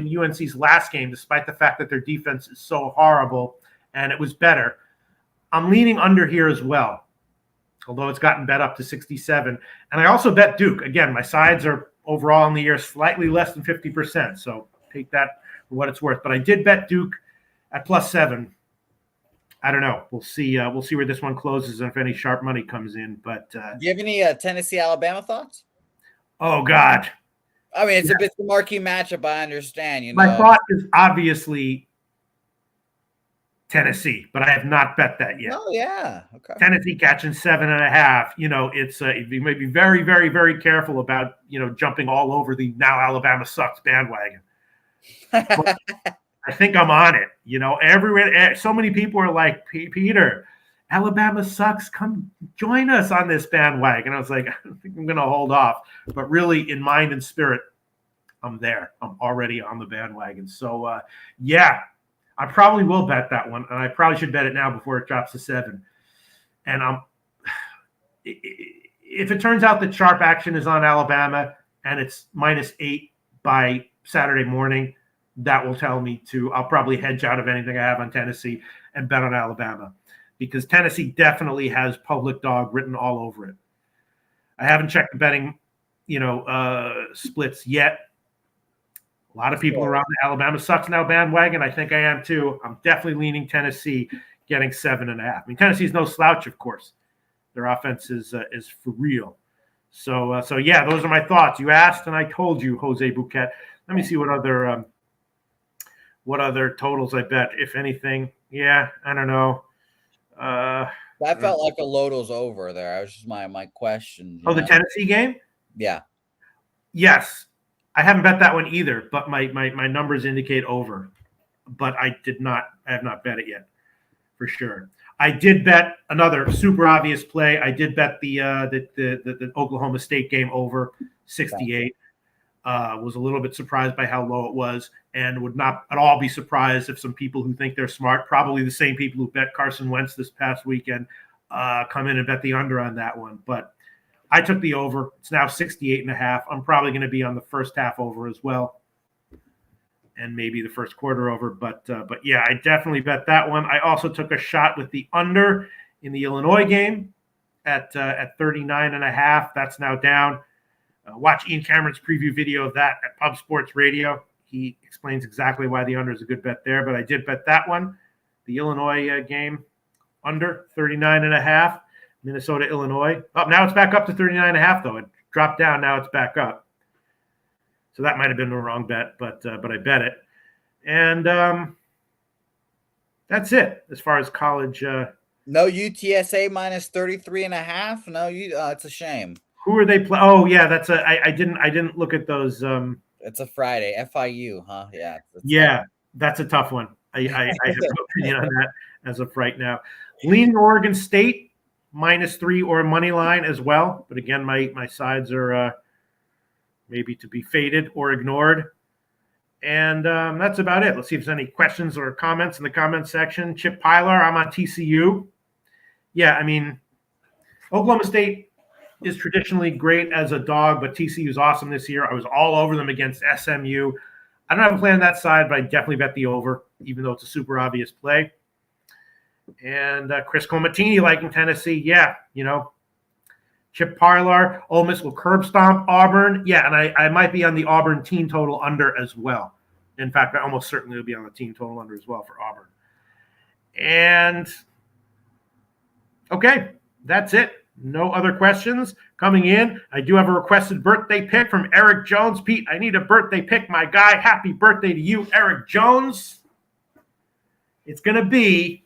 UNC's last game, despite the fact that their defense is so horrible, and it was better. I'm leaning under here as well, although it's gotten bet up to 67. And I also bet Duke. Again, my sides are overall in the year slightly less than 50%, so take that for what it's worth. But I did bet Duke at +7. I don't know. We'll see. We'll see where this one closes and if any sharp money comes in. But do you have any Tennessee-Alabama thoughts? Oh God! I mean, it's a marquee matchup. I understand. My thought is obviously Tennessee, but I have not bet that yet. Oh yeah, okay. Tennessee catching 7.5. It's you may be very, very, very careful about jumping all over the now Alabama sucks bandwagon. I think I'm on it. Everywhere, so many people are like, Peter, Alabama sucks. Come join us on this bandwagon. I was like, I think I'm going to hold off. But really, in mind and spirit, I'm there. I'm already on the bandwagon. So, I probably will bet that one. And I probably should bet it now before it drops to 7. And if it turns out that sharp action is on Alabama and it's -8 by Saturday morning, that will tell me I'll probably hedge out of anything I have on Tennessee and bet on Alabama, because Tennessee definitely has public dog written all over it. I haven't checked the betting, splits yet. A lot of people around the Alabama sucks now bandwagon. I think I am too. I'm definitely leaning Tennessee, getting 7.5. I mean, Tennessee's no slouch, of course. Their offense is for real. So yeah, those are my thoughts. You asked, and I told you, Jose Bouquett. Let me see what other totals I bet, if anything. Yeah, I don't know. That felt like a Loto's over there. That was just my question. The Tennessee game? Yeah. Yes. I haven't bet that one either, but my numbers indicate over. But I have not bet it yet, for sure. I did bet another super obvious play. I did bet the Oklahoma State game over 68. Was a little bit surprised by how low it was, and would not at all be surprised if some people who think they're smart, probably the same people who bet Carson Wentz this past weekend, come in and bet the under on that one. But I took the over. It's now 68.5. I'm probably going to be on the first half over as well, and maybe the first quarter over. But yeah, I definitely bet that one. I also took a shot with the under in the Illinois game at 39.5. That's now down. Watch Ian Cameron's preview video of that at Pub Sports Radio. He explains exactly why the under is a good bet there. But I did bet that one, the Illinois game, under 39.5. Minnesota, Illinois. Oh, now it's back up to 39.5, though. It dropped down. Now it's back up. So that might have been the wrong bet, but I bet it. And that's it as far as college. No UTSA minus 33.5. No, it's a shame. Who are they play? Oh yeah, that's a. I didn't look at those. It's a Friday. FIU, huh? Yeah. Yeah, that's a tough one. I have no opinion on that as of right now. Leaning Oregon State -3 or money line as well, but again, my sides are maybe to be faded or ignored. And that's about it. Let's see if there's any questions or comments in the comment section. Chip Pilar, I'm on TCU. Yeah, I mean, Oklahoma State is traditionally great as a dog, but TCU is awesome this year. I was all over them against SMU. I don't have a play on that side, but I definitely bet the over, even though it's a super obvious play. And Chris Comatini liking Tennessee. Yeah, Chip Parlar, Ole Miss will curb stomp Auburn. Yeah, and I might be on the Auburn team total under as well. In fact, I almost certainly will be on the team total under as well for Auburn. And okay, that's it. No other questions coming in. I do have a requested birthday pick from Eric Jones. Pete, I need a birthday pick, my guy. Happy birthday to you, Eric Jones. It's going to be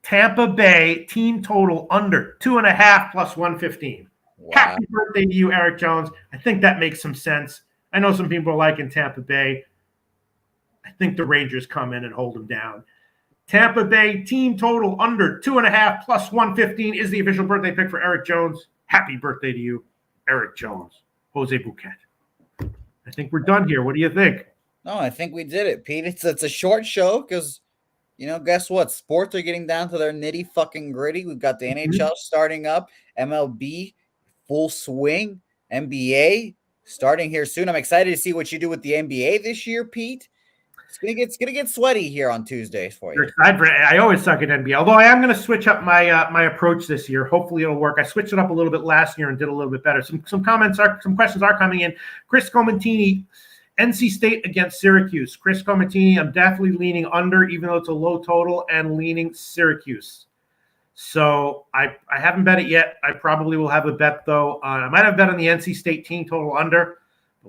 Tampa Bay team total under 2.5 plus 115. Wow. Happy birthday to you, Eric Jones. I think that makes some sense. I know some people are liking Tampa Bay. I think the Rangers come in and hold them down. Tampa Bay team total under 2.5 plus 115 is the official birthday pick for Eric Jones. Happy birthday to you, Eric Jones. Jose Bouquett. I think we're done here. What do you think? No, I think we did it, Pete. It's a short show because, guess what? Sports are getting down to their nitty fucking gritty. We've got the NHL starting up, MLB full swing, NBA starting here soon. I'm excited to see what you do with the NBA this year, Pete. It's gonna get sweaty here on Tuesdays for you. You're excited for it. I always suck at NBA, although I am going to switch up my approach this year. Hopefully, it'll work. I switched it up a little bit last year and did a little bit better. Some questions are coming in. Chris Comatini, NC State against Syracuse. Chris Comatini, I'm definitely leaning under, even though it's a low total, and leaning Syracuse. So I haven't bet it yet. I probably will have a bet though. I might have bet on the NC State team total under,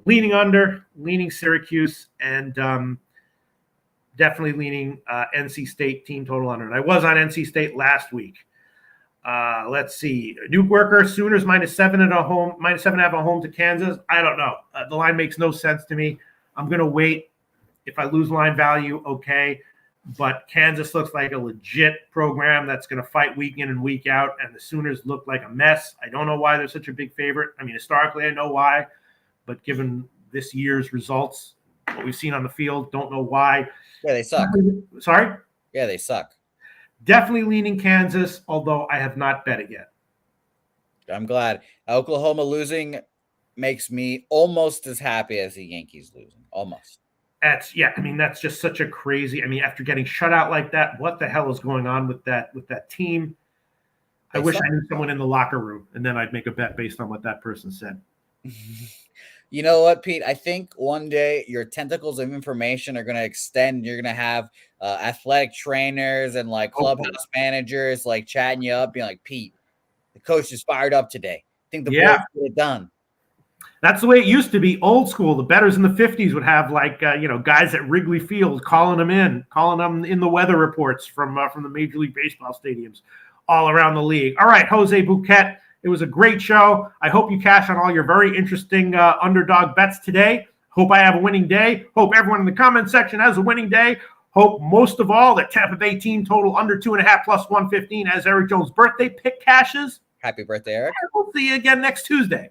leaning Syracuse, and definitely leaning NC State team total under. And I was on NC State last week. Let's see. Duke Worker, Sooners -7 at home, -7.5 at home to Kansas. I don't know. The line makes no sense to me. I'm going to wait. If I lose line value, okay. But Kansas looks like a legit program that's going to fight week in and week out. And the Sooners look like a mess. I don't know why they're such a big favorite. I mean, historically, I know why. But given this year's results, what we've seen on the field, don't know why. Yeah, they suck. Sorry? Yeah, they suck. Definitely leaning Kansas, although I have not bet it yet. I'm glad. Oklahoma losing makes me almost as happy as the Yankees losing. Almost. That's just such a crazy. I mean, after getting shut out like that, what the hell is going on with that team? I wish I knew someone in the locker room, and then I'd make a bet based on what that person said. You know what, Pete? I think one day your tentacles of information are going to extend. You're going to have athletic trainers and like clubhouse managers like chatting you up, being like, Pete, the coach is fired up today. I think the boys Yeah. get it done. That's the way it used to be. Old school. The bettors in the 50s would have guys at Wrigley Field calling them in the weather reports from the Major League Baseball stadiums all around the league. All right, Jose Bouquett. It was a great show. I hope you cash on all your very interesting underdog bets today. Hope I have a winning day. Hope everyone in the comment section has a winning day. Hope most of all that Tampa Bay team total under 2.5 plus 115 as Eric Jones' birthday pick cashes. Happy birthday, Eric. We'll see you again next Tuesday.